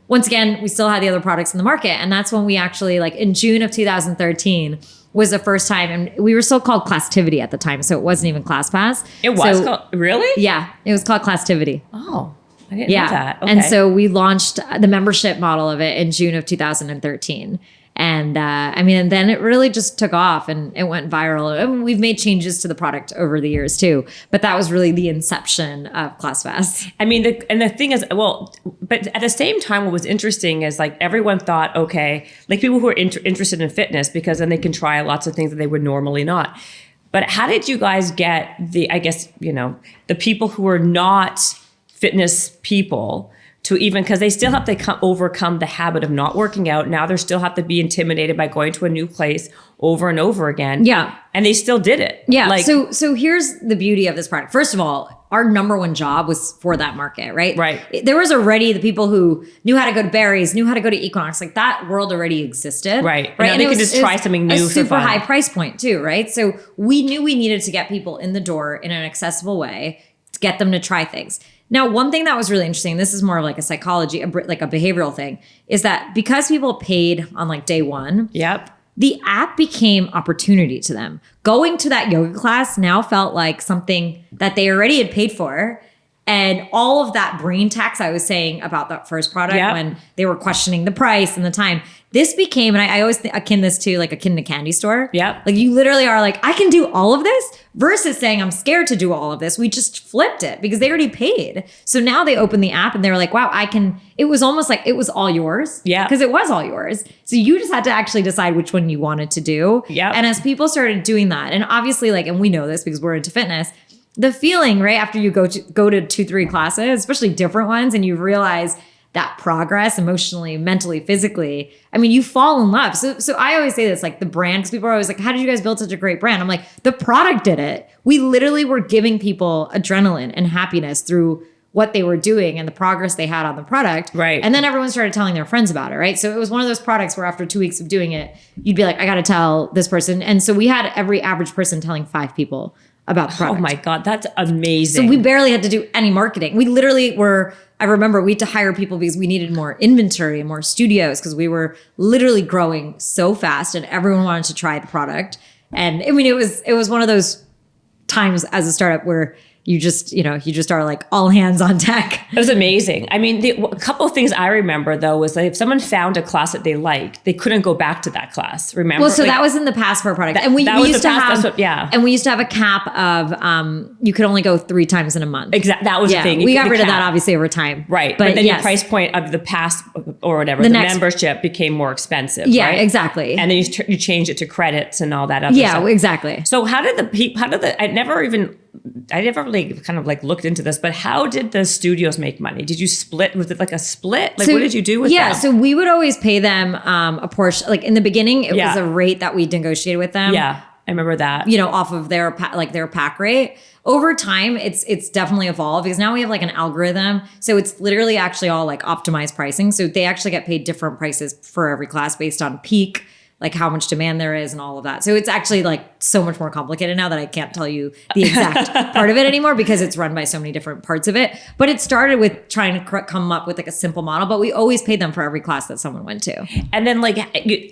Once again, we still had the other products in the market. And that's when we actually, like in June of 2013, was the first time. And we were still called Classtivity at the time. So it wasn't even ClassPass. It was called, really? Yeah. It was called Classtivity. Oh, I didn't know that. Okay. And so we launched the membership model of it in June of 2013. And and then it really just took off and it went viral. I mean, we've made changes to the product over the years too, but that was really the inception of ClassPass. I mean, the thing is, but at the same time, what was interesting is like everyone thought, okay, like people who are interested in fitness because then they can try lots of things that they would normally not. But how did you guys get the people who are not fitness people to even, because they still have to overcome the habit of not working out. Now they still have to be intimidated by going to a new place over and over again. Yeah. And they still did it. Yeah. So here's the beauty of this product. First of all, our number one job was for that market, right? Right. There was already the people who knew how to go to Barry's, knew how to go to Equinox. Like that world already existed. Right. And they could just try something new. A super high price point too, right? So we knew we needed to get people in the door in an accessible way to get them to try things. Now, one thing that was really interesting, this is more of like a psychology, like a behavioral thing, is that because people paid on like day one, Yep. the app became opportunity to them. Going to that yoga class now felt like something that they already had paid for. And all of that brain tax I was saying about that first product when they were questioning the price and the time, this became, and I always akin this to like akin to candy store. Yep. Like you literally are like, I can do all of this versus saying I'm scared to do all of this. We just flipped it because they already paid. So now they open the app and they were like, wow, I can, it was almost like it was all yours. Yeah. Because it was all yours. So you just had to actually decide which one you wanted to do. Yeah. And as people started doing that, and obviously like, and we know this because we're into fitness, the feeling right after you go to 2-3 classes, especially different ones, and you realize that progress emotionally, mentally, physically, I mean, you fall in love. So I always say this, like the brand, because people are always like, how did you guys build such a great brand? I'm like, the product did it. We literally were giving people adrenaline and happiness through what they were doing and the progress they had on the product. Right. And then everyone started telling their friends about it, right? So it was one of those products where after 2 weeks of doing it, you'd be like, I got to tell this person. And so we had every average person telling 5 people about the product. Oh my God, that's amazing. So we barely had to do any marketing. We literally were, I remember we had to hire people because we needed more inventory and more studios because we were literally growing so fast and everyone wanted to try the product. And I mean, it was one of those times as a startup where you just are like all hands on deck. It was amazing. I mean, a couple of things I remember though was that if someone found a class that they liked, they couldn't go back to that class. Remember? Well, so like, that was in the past for our product, and we that was used the to past, have, that's what- and we used to have a cap of you could only go 3 times in a month. Exactly. That was the thing. We got The rid of cap. that obviously over time. Right. But then your price point of the pass or whatever, the membership became more expensive. Yeah, right? exactly. And then you changed it to credits and all that other stuff. Exactly. So I never really kind of like looked into this, but how did the studios make money? Did you split? Was it like a split? Like what did you do with them? Yeah, so we would always pay them a portion. Like in the beginning, it was a rate that we negotiated with them. Yeah, I remember that. Off of their pack rate. Over time, it's definitely evolved because now we have like an algorithm. So it's literally actually all like optimized pricing. So they actually get paid different prices for every class based on peak, like how much demand there is and all of that. So it's actually like so much more complicated now that I can't tell you the exact part of it anymore because it's run by so many different parts of it. But it started with trying to come up with like a simple model, but we always paid them for every class that someone went to. And then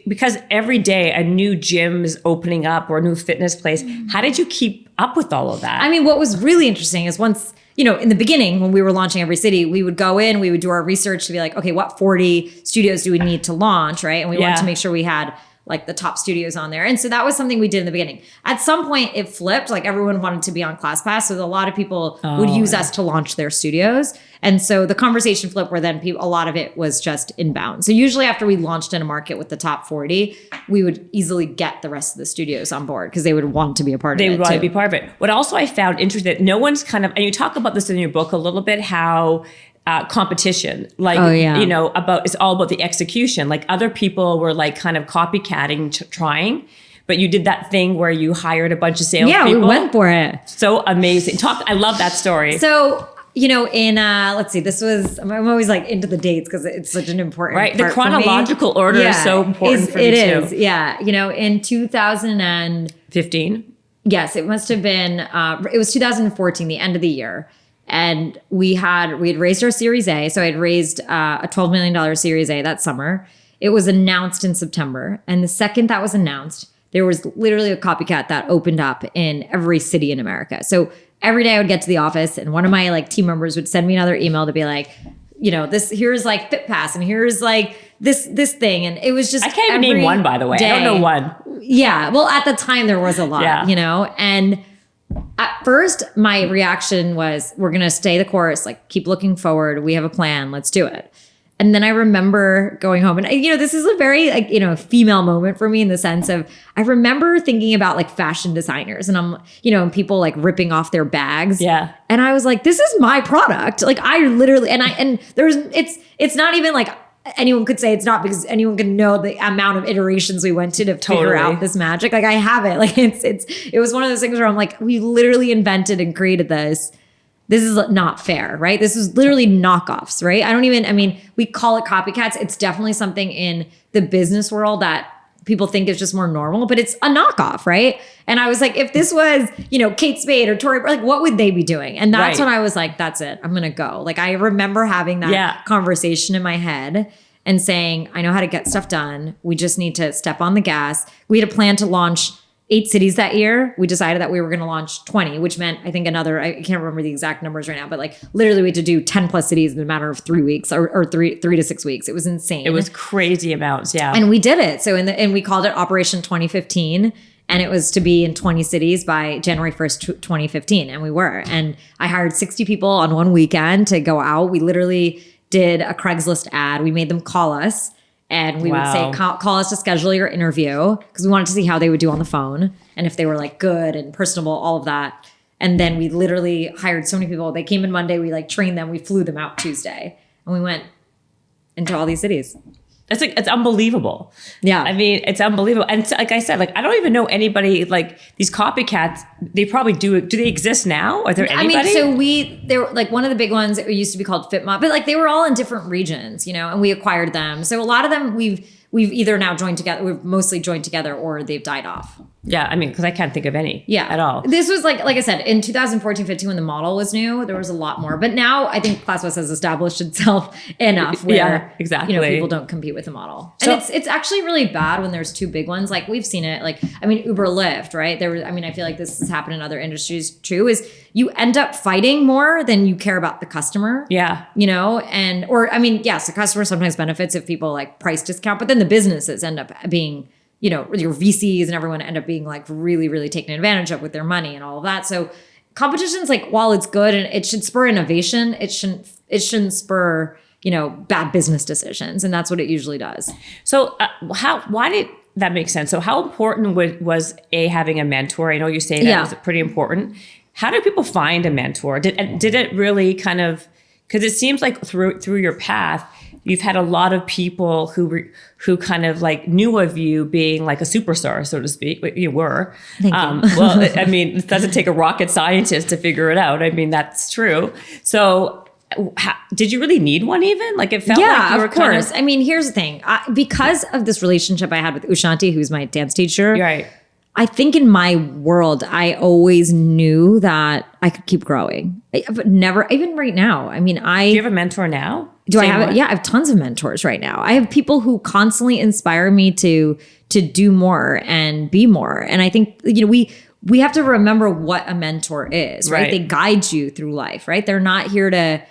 because every day a new gym is opening up or a new fitness place, how did you keep up with all of that? I mean, what was really interesting is once, in the beginning, when we were launching every city, we would go in, we would do our research to be like, okay, what 40 studios do we need to launch, right? And we wanted to make sure we had like the top studios on there. And so that was something we did in the beginning. At some point it flipped, like everyone wanted to be on ClassPass. So a lot of people would use us to launch their studios. And so the conversation flipped where then a lot of it was just inbound. So usually after we launched in a market with the top 40, we would easily get the rest of the studios on board because they would want to be a part of it. They would want to be part of it. What also I found interesting, that no one's kind of, and you talk about this in your book a little bit, how competition, like, it's all about the execution. Like other people were like kind of copycatting, trying, but you did that thing where you hired a bunch of salespeople. Yeah, we went for it. So amazing. I love that story. So, in, let's see, I'm always like into the dates because it's such an important right. part The chronological order is so important for me too. It is. Yeah. In 2015. Yes, it must have been, it was 2014, the end of the year. And we had raised our Series A. So I had raised a $12 million Series A that summer. It was announced in September. And the second that was announced, there was literally a copycat that opened up in every city in America. So every day I would get to the office and one of my like team members would send me another email to be like, here's like FitPass and here's like this thing. And it was just, I can't even name one, by the way. I don't know one. Yeah. Well, at the time there was a lot, and at first, my reaction was, we're going to stay the course, like keep looking forward. We have a plan. Let's do it. And then I remember going home and, this is a very female moment for me in the sense of, I remember thinking about like fashion designers and I'm, and people like ripping off their bags. Yeah. And I was like, this is my product. Like I literally, it's not even like, anyone could say it's not because anyone can know the amount of iterations we went to figure out this magic. Like I have it. Like it was one of those things where I'm like, we literally invented and created this. This is not fair, right? This is literally knockoffs, right? We call it copycats. It's definitely something in the business world that people think is just more normal, but it's a knockoff, right? And I was like, if this was, Kate Spade or Tori, like what would they be doing? And that's when I was like, that's it. I'm going to go. Like I remember having that conversation in my head and saying, I know how to get stuff done. We just need to step on the gas. We had a plan to launch 8 cities that year. We decided that we were going to launch 20, which meant I think I can't remember the exact numbers right now, but like literally we had to do 10 plus cities in a matter of 3 weeks or 3 to 6 weeks. It was insane. It was crazy amounts. Yeah. And we did it. So and we called it Operation 2015. And it was to be in 20 cities by January 1st, 2015. And we were. And I hired 60 people on one weekend to go out. We literally did a Craigslist ad. We made them call us. And we would say, call us to schedule your interview, because we wanted to see how they would do on the phone. And if they were like good and personable, all of that. And then we literally hired so many people. They came in Monday. We like trained them. We flew them out Tuesday. And we went into all these cities. It's unbelievable. Yeah. I mean, it's unbelievable. And like I said, like, I don't even know anybody, like these copycats, they probably do they exist now? Are there anybody? I mean, they were like one of the big ones, it used to be called FitMod, but like they were all in different regions, and we acquired them. So a lot of them we've either now joined together, we've mostly joined together, or they've died off. Yeah, I mean, because I can't think of any at all. This was like I said, in 2014-15 when the model was new, there was a lot more. But now I think ClassPass has established itself enough where exactly. People don't compete with the model. So, and it's actually really bad when there's two big ones. Like we've seen it. Like, I mean, Uber, Lyft, right? I feel like this has happened in other industries too, is you end up fighting more than you care about the customer. Yeah. Yes, the customer sometimes benefits if people like price discount, but then the businesses end up being, your VCs and everyone end up being like really, really taken advantage of with their money and all of that. So competition's like, while it's good and it should spur innovation, it shouldn't spur, bad business decisions. And that's what it usually does. So why did that make sense? So how important was having a mentor? I know you say that was pretty important. How do people find a mentor? Did it really kind of, because it seems like through your path, you've had a lot of people who kind of like knew of you being like a superstar, so to speak. You were. Thank you. Well, I mean, it doesn't take a rocket scientist to figure it out. I mean, that's true. So did you really need one even? Like it felt like you were of course. I mean, here's the thing. Because of this relationship I had with Ushanti, who's my dance teacher. Right. I think in my world, I always knew that I could keep growing, but never, even right now. I mean, do you have a mentor now? Do I have it? Yeah, I have tons of mentors right now. I have people who constantly inspire me to do more and be more. And I think, we have to remember what a mentor is, right? They guide you through life, right? They're not here to,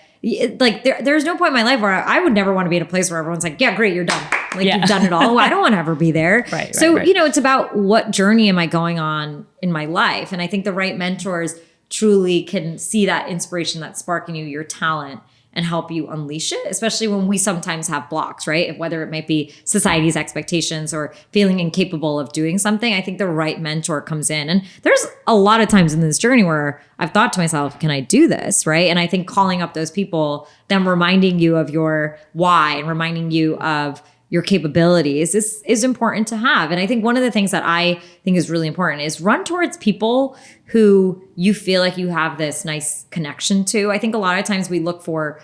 like, there's no point in my life where I would never want to be in a place where everyone's like, yeah, great, you're done. Like you've done it all. Well, I don't want to ever be there. Right. It's about what journey am I going on in my life? And I think the right mentors truly can see that inspiration, that spark in you, your talent, and help you unleash it, especially when we sometimes have blocks, right? Whether it might be society's expectations or feeling incapable of doing something, I think the right mentor comes in. And there's a lot of times in this journey where I've thought to myself, can I do this, right? And I think calling up those people, them reminding you of your why and reminding you of your capabilities is important to have. And I think one of the things that I think is really important is run towards people who you feel like you have this nice connection to. I think a lot of times we look for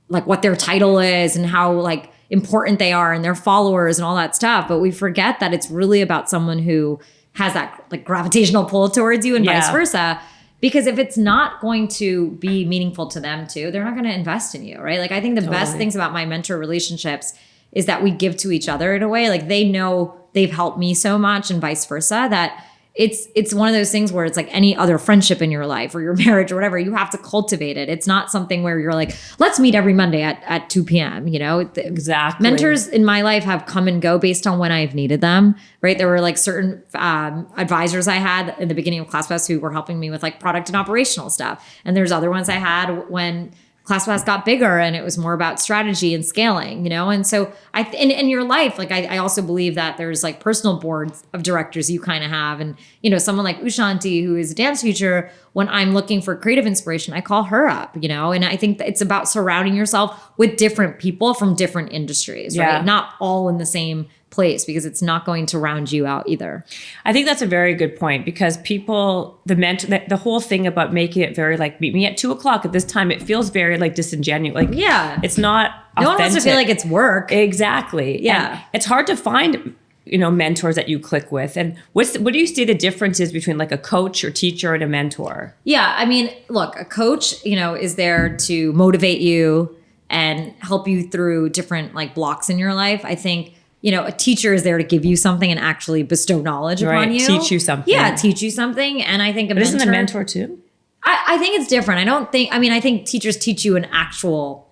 like what their title is and how like important they are and their followers and all that stuff. But we forget that it's really about someone who has that like gravitational pull towards you and vice versa. Because if it's not going to be meaningful to them too, they're not going to invest in you, right? Like I think the best things about my mentor relationships is that we give to each other in a way. Like they know they've helped me so much and vice versa, that it's one of those things where it's like any other friendship in your life or your marriage or whatever, you have to cultivate it. It's not something where you're like, let's meet every Monday at 2 p.m. Exactly. Mentors in my life have come and go based on when I've needed them, right? There were like certain advisors I had in the beginning of ClassPass who were helping me with like product and operational stuff. And there's other ones I had when ClassPass got bigger and it was more about strategy and scaling, And so in your life, like I also believe that there's like personal boards of directors you kind of have. And, someone like Ushanti, who is a dance teacher, when I'm looking for creative inspiration, I call her up, and I think that it's about surrounding yourself with different people from different industries, right? Not all in the same place, because it's not going to round you out either. I think that's a very good point, because people, the whole thing about making it very like, meet me at 2:00 at this time, it feels very like disingenuous. Like, it's not authentic. No one wants to feel like it's work. Exactly. Yeah. And it's hard to find mentors that you click with? And what do you see the differences between like a coach or teacher and a mentor? Yeah. I mean, look, a coach, is there to motivate you and help you through different like blocks in your life. I think, a teacher is there to give you something and actually bestow knowledge upon you. Teach you something. Yeah, teach you something. And I think isn't a mentor too? I think it's different. I think teachers teach you an actual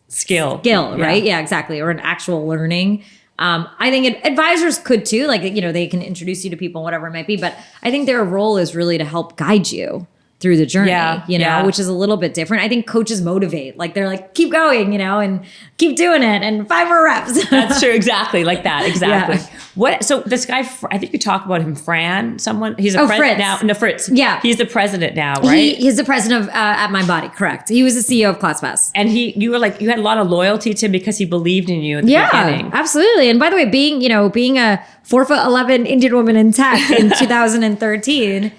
skill, right? Yeah, exactly. Or an actual learning. I think advisors could too, like, they can introduce you to people, whatever it might be. But I think their role is really to help guide you through the journey, which is a little bit different. I think coaches motivate, like they're like, keep going, and keep doing it and 5 more reps. That's true. Exactly. Like that. Exactly. Yeah. So this guy, I think you talk about him, Fran, he's a president now. No, Fritz. Yeah. He's the president now, right? He's the president of At My Body. Correct. He was the CEO of ClassPass. And you had a lot of loyalty to him because he believed in you at the beginning. Absolutely. And by the way, being a 4'11" Indian woman in tech in 2013,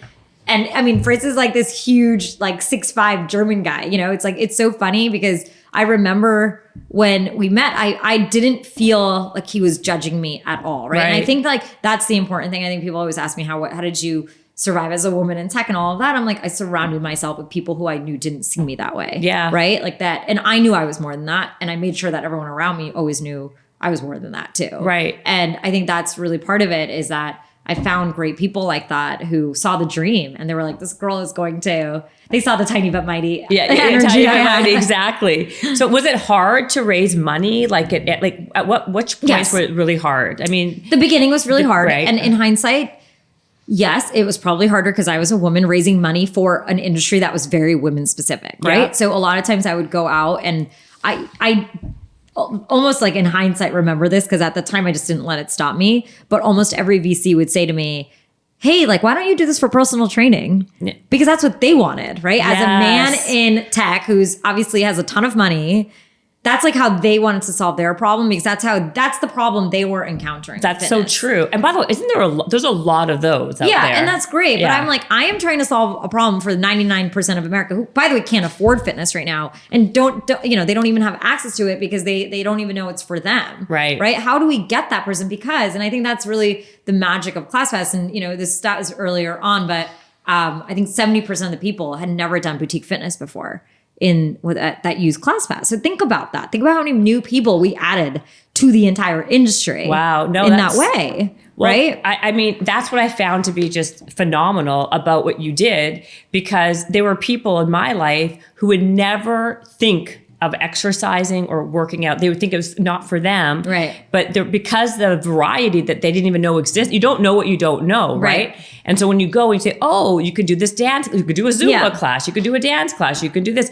and I mean, Fritz is like this huge, like 6'5" German guy. It's so funny because I remember when we met, I didn't feel like he was judging me at all. Right. And I think like that's the important thing. I think people always ask me, how did you survive as a woman in tech and all of that? I'm like, I surrounded myself with people who I knew didn't see me that way. Yeah. Right. Like that. And I knew I was more than that. And I made sure that everyone around me always knew I was more than that too. Right. And I think that's really part of it, is that I found great people like that who saw the dream and they were like, this girl is going to, they saw the tiny but mighty energy. Tiny but mighty, exactly. So was it hard to raise money? Like at which points were it really hard? I mean, the beginning was really hard. Right. And in hindsight, yes, it was probably harder because I was a woman raising money for an industry that was very women specific. Right. Yeah. So a lot of times I would go out and I almost like in hindsight remember this, because at the time I just didn't let it stop me. But almost every VC would say to me, hey, like, why don't you do this for personal training? Yeah. Because that's what they wanted, right? As a man in tech who's obviously has a ton of money, that's like how they wanted to solve their problem, because that's the problem they were encountering. That's so true. And by the way, isn't there there's a lot of those out there? Yeah, and that's great. Yeah. But I'm like, I am trying to solve a problem for 99% of America who, by the way, can't afford fitness right now and don't they don't even have access to it because they don't even know it's for them. Right. Right. How do we get that person? And I think that's really the magic of ClassPass. And this stat was earlier on, but I think 70% of the people had never done boutique fitness before that use ClassPass. So think about that. Think about how many new people we added to the entire industry. Wow. No, in that way. Well, right. I mean, that's what I found to be just phenomenal about what you did, because there were people in my life who would never think of exercising or working out. They would think it was not for them. Right. But because the variety that they didn't even know exists, you don't know what you don't know, right? And so when you go and you say, oh, you could do this dance, you could do a Zumba class, you could do a dance class, you could do this.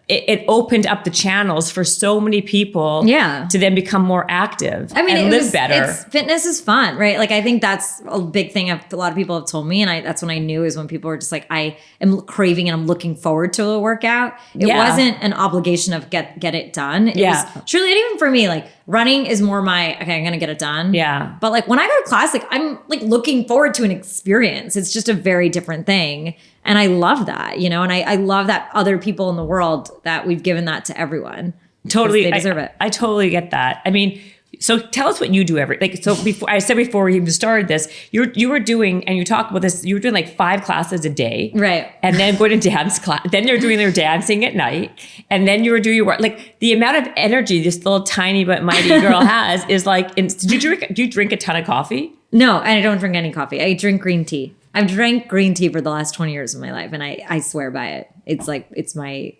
It opened up the channels for so many people to then become more active and live better. Fitness is fun, right? Like, I think that's a big thing a lot of people have told me. And that's when I knew, is when people were just like, I am craving and I'm looking forward to a workout. It wasn't an obligation of get it done. It was truly, and even for me, like, running is more I'm going to get it done. Yeah. But like when I go to class, like I'm like looking forward to an experience. It's just a very different thing. And I love that, and I love that other people in the world, that we've given that to everyone. Totally. They deserve it. I totally get that. I mean, so tell us what you do before we even started this, you were doing, and you talked about this, you were doing like 5 classes a day. Right. And then going to dance class. Then you're doing your dancing at night. And then you were doing your work. Like, the amount of energy this little tiny but mighty girl has is like, do you drink a ton of coffee? No, and I don't drink any coffee. I drink green tea. I've drank green tea for the last 20 years of my life, and I swear by it. It's my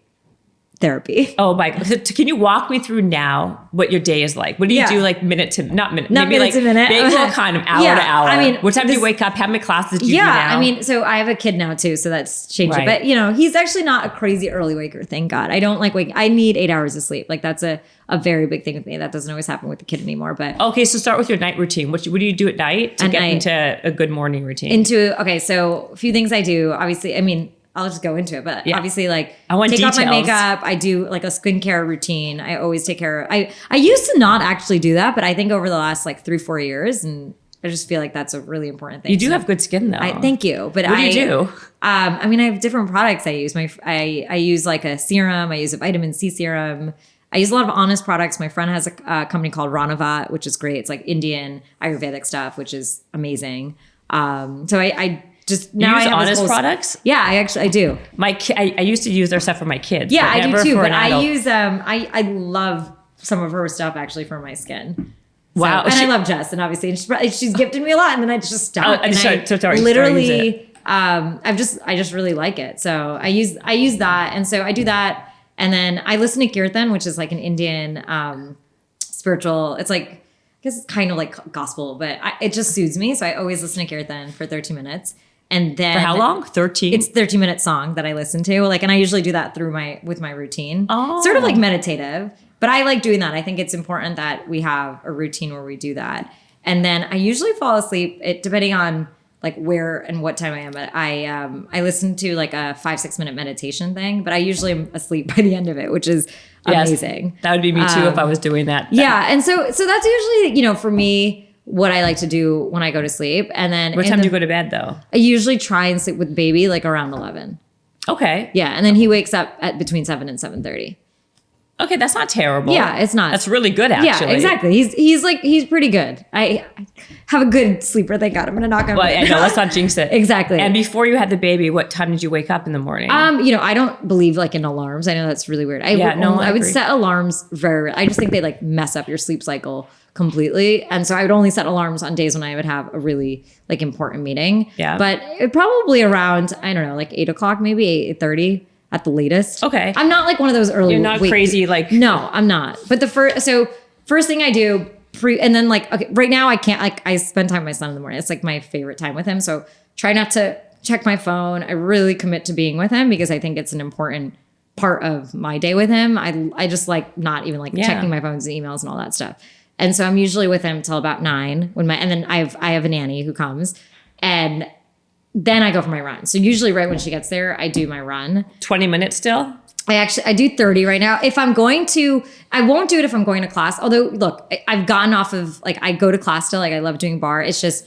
therapy. Oh my God. So can you walk me through now what your day is like? What do you do, like maybe to minute. Bagel kind of hour to hour. I mean, what time do you wake up? How many classes do you do now? I mean, so I have a kid now too, so that's changed it. But he's actually not a crazy early waker, thank God. I don't like I need 8 hours of sleep. Like, that's a very big thing with me. That doesn't always happen with the kid anymore. But okay, so start with your night routine. What do you do at night to get into a good morning routine? So a few things I do. Obviously, I mean, I'll just go into it, but obviously, like, I want take details. off my makeup. I do like a skincare routine. I always take care of. I used to not actually do that, but I think over the last like 3-4 years, and I just feel like that's a really important thing. You do have good skin, though. Thank you. But what do you do? I mean, I have different products I use. I use like a serum. I use a vitamin C serum. I use a lot of Honest products. My friend has a company called Ranavat, which is great. It's like Indian Ayurvedic stuff, which is amazing. So I just now You I use have this Honest whole- products? Yeah, I do. I used to use their stuff for my kids. Yeah, but I never do too. for But an I adult. use I love some of her stuff actually for my skin. Wow. So, and I love Jess, and obviously and she's gifted me a lot, and then I just stop. Oh, and sorry, I so sorry, literally, I just really like it. So I use that, and so I do that, and then I listen to Kirtan, which is like an Indian spiritual. It's like, I guess it's kind of like gospel, but it just soothes me. So I always listen to Kirtan for 13 minutes. And then For how long? 13? It's 13-minute song that I listen to. Like, and I usually do that through with my routine. Oh. Sort of like meditative, but I like doing that. I think it's important that we have a routine where we do that. And then I usually fall asleep, depending on like where and what time I am. But I listen to like a 5-6 minute meditation thing, but I usually am asleep by the end of it, which is amazing. That would be me too if I was doing that. Yeah. And so that's usually, for me, what I like to do when I go to sleep. And then What time do you go to bed though? I usually try and sleep with baby like around 11. Okay. Yeah. And then he wakes up at between 7 and 7:30. Okay, that's not terrible. Yeah, it's not. That's really good, actually. Yeah, exactly. He's pretty good. I have a good sleeper, thank God. I'm gonna knock on wood. Well, I know, let's not jinx it. Exactly. And before you had the baby, what time did you wake up in the morning? I don't believe like in alarms. I know that's really weird. I would agree. set alarms I just think they like mess up your sleep cycle completely. And so I would only set alarms on days when I would have a really like important meeting. Yeah. But it probably around, I don't know, like 8 o'clock, maybe 8:30 at the latest. Okay. I'm not like one of those early. You're not crazy like. No, I'm not. But first thing I do and then like, okay, right now I can't, like I spend time with my son in the morning. It's like my favorite time with him. So try not to check my phone. I really commit to being with him because I think it's an important part of my day with him. I just like not even like checking my phones and emails and all that stuff. And so I'm usually with him till about 9 and then I have a nanny who comes and then I go for my run. So usually right when she gets there, I do my run. 20 minutes still? I do 30 right now. If I'm going to, I won't do it if I'm going to class. Although look, I've gotten off of like, I go to class still. Like I love doing bar. It's just,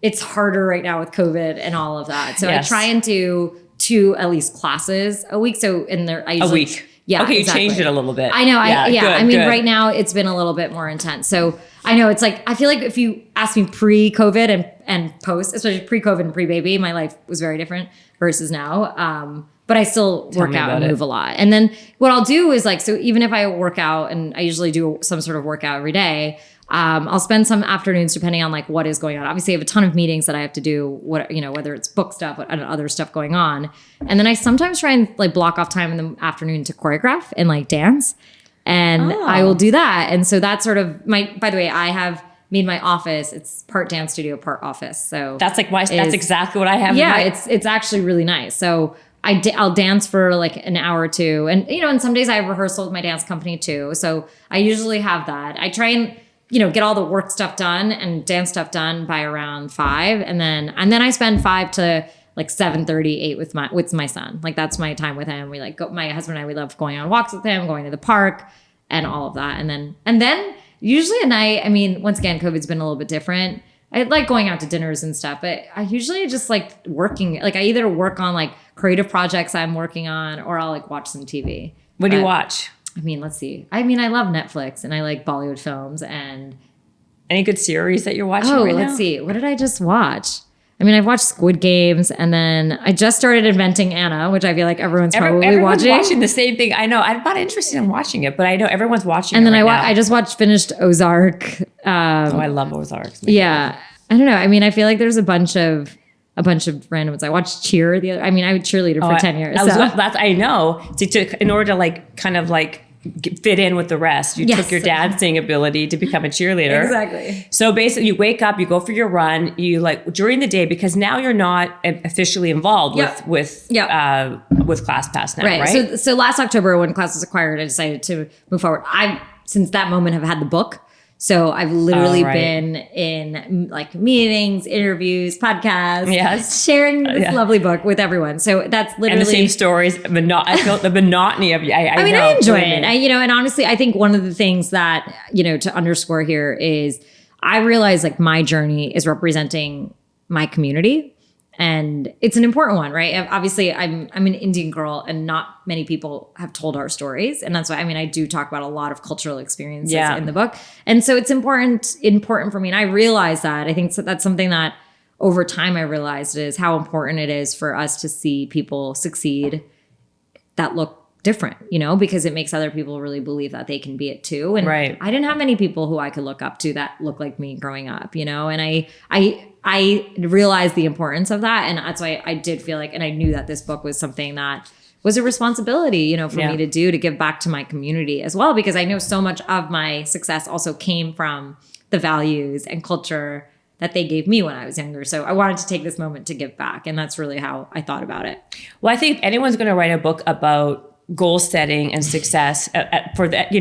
it's harder right now with COVID and all of that. So Yes. I try and do 2 at least classes a week. So in there, I usually, A week. Yeah. Okay, exactly. you changed it a little bit. I know. Good, I mean, good. right now it's been a little bit more intense. So I know it's like, I feel like if you ask me pre-COVID and post, especially pre-COVID and pre-baby, my life was very different versus now. But I still work me out about and it. move a lot. And then what I'll do is like, so even if I work out and I usually do some sort of workout every day, I'll spend some afternoons depending on like what is going on. Obviously I have a ton of meetings that I have to do, whether it's book stuff and other stuff going on. And then I sometimes try and like block off time in the afternoon to choreograph and like dance. And I will do that. And so that's sort of by the way, I have made my office, it's part dance studio, part office. So That's like that's exactly what I have. yeah, in my, it's actually really nice. So I'll dance for like an hour or two. And, and some days I have rehearsal with my dance company too. So I usually have that. I try and, get all the work stuff done and dance stuff done by around 5. And then I spend 5 to like 7:30, 8 with my son. Like that's my time with him. We like my husband and I, we love going on walks with him, going to the park and all of that. And then usually at night, I mean, once again, COVID's been a little bit different. I like going out to dinners and stuff, but I usually just like working. Like I either work on like creative projects I'm working on, or I'll like watch some TV. What do you watch? I mean, let's see. I mean, I love Netflix and I like Bollywood films and. Any good series that you're watching Oh, right let's now? see. What did I just watch? I mean, I've watched Squid Games and then I just started Inventing Anna, which I feel like everyone's probably everyone's watching. watching the same thing. I know. I'm not interested in watching it, but I know everyone's watching And it then right now. I just finished Ozark. I love Ozarks. Yeah. I don't know. I mean, I feel like there's a bunch of random ones. I watched Cheer the other. I mean, I would cheerleader for 10 years. I know. In order to like kind of like fit in with the rest, you took your dancing ability to become a cheerleader. Exactly. So basically, you wake up, you go for your run, you like during the day because now you're not officially involved with ClassPass now, right? So last October when Class was acquired, I decided to move forward. I since that moment have had the book. So I've literally been in like meetings, interviews, podcasts, sharing this lovely book with everyone. So that's literally and the same stories. I feel the monotony of you. I mean, know, I enjoy it. And honestly, I think one of the things that to underscore here is I realize like my journey is representing my community. And it's an important one, right? Obviously, I'm an Indian girl, and not many people have told our stories, and that's why I do talk about a lot of cultural experiences in the book, and so it's important for me. And I realize that. I think that's something that over time I realized is how important it is for us to see people succeed that look different, because it makes other people really believe that they can be it too. And I didn't have many people who I could look up to that looked like me growing up, and I realized the importance of that. And that's why I did feel like, and I knew that this book was something that was a responsibility, for me to give back to my community as well, because I know so much of my success also came from the values and culture that they gave me when I was younger. So I wanted to take this moment to give back. And that's really how I thought about it. Well, I think if anyone's going to write a book about goal setting and success for that,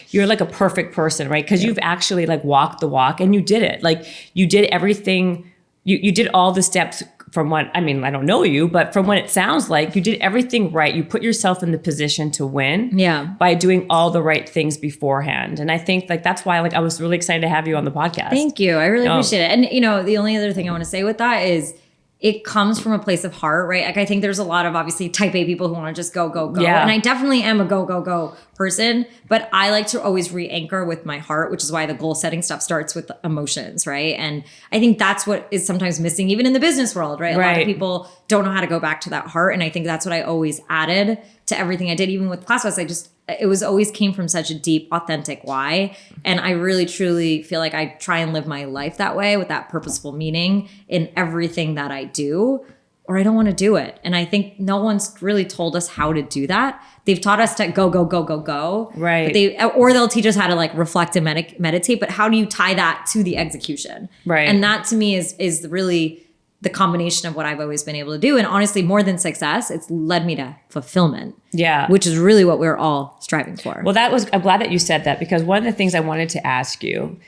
you're like a perfect person, right? Because you've actually like walked the walk and you did it. Like you did everything. You did all the steps from what, I don't know you, but from what it sounds like, you did everything right. You put yourself in the position to win by doing all the right things beforehand. And I think like, that's why I was really excited to have you on the podcast. Thank you. I really appreciate it. And the only other thing I want to say with that is it comes from a place of heart, right? Like I think there's a lot of obviously type A people who want to just go, go, go. Yeah. And I definitely am a go, go, go person, but I like to always re-anchor with my heart, which is why the goal setting stuff starts with emotions, right? And I think that's what is sometimes missing even in the business world, right? A lot of people don't know how to go back to that heart. And I think that's what I always added to everything I did. Even with ClassPass, it was always came from such a deep, authentic why. And I really, truly feel like I try and live my life that way with that purposeful meaning in everything that I do, or I don't want to do it. And I think no one's really told us how to do that. They've taught us to go, go, go, go, go. Right. Or they'll teach us how to like reflect and meditate, but how do you tie that to the execution? Right. And that to me is really the combination of what I've always been able to do. And honestly, more than success, it's led me to fulfillment. Yeah. Which is really what we're all striving for. Well, I'm glad that you said that, because one of the things I wanted to ask you,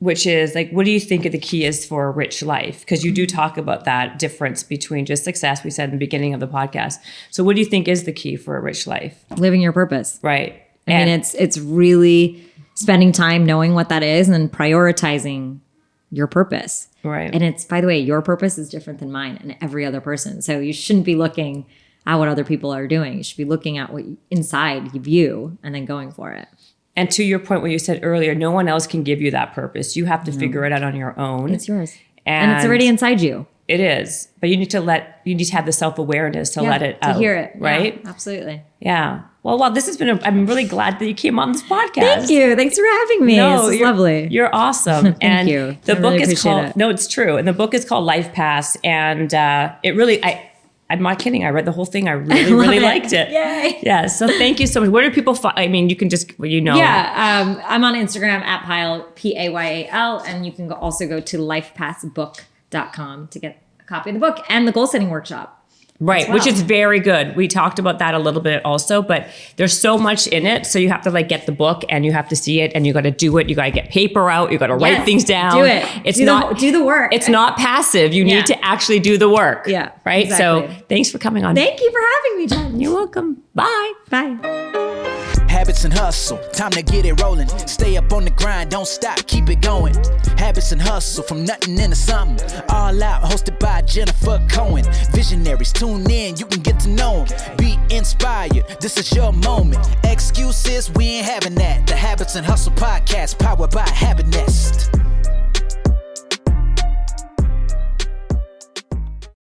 which is like, what do you think the key is for a rich life? Because you do talk about that difference between just success, we said in the beginning of the podcast. So what do you think is the key for a rich life? Living your purpose. Right. I mean, it's really spending time knowing what that is and then prioritizing your purpose. Right. And it's, by the way, your purpose is different than mine and every other person. So you shouldn't be looking at what other people are doing. You should be looking at what inside you and then going for it. And to your point, what you said earlier, no one else can give you that purpose. You have to figure it out on your own. It's yours. And it's already inside you. It is. But you need to have the self-awareness to let it out. To hear it. Right? Yeah, absolutely. Yeah. Well, this has been I'm really glad that you came on this podcast. Thank you. Thanks for having me. This is lovely. You're awesome. Thank you. The book is called, no, it's true. And the book is called LifePass. And it really, I'm not kidding. I read the whole thing. I really, really liked it. Yay. Yeah. So thank you so much. Where do people find, you can just, Yeah. I'm on Instagram at Payal, Payal. And you can also go to lifepassbook.com to get a copy of the book and the goal setting workshop. Right, well. Which is very good. We talked about that a little bit also, but there's so much in it. So you have to get the book and you have to see it and you got to do it. You got to get paper out. You got to write things down. Do it. Do the work. It's not passive. You need to actually do the work. Yeah. Right. Exactly. So thanks for coming on. Thank you for having me, Jen. You're welcome. Bye. Bye. Habits and hustle, time to get it rolling. Stay up on the grind, don't stop, keep it going. Habits and hustle, from nothing into something. All out, hosted by Jennifer Cohen. Visionaries, tune in, you can get to know them. Be inspired, this is your moment. Excuses, we ain't having that. The Habits and Hustle podcast, powered by Habit Nest.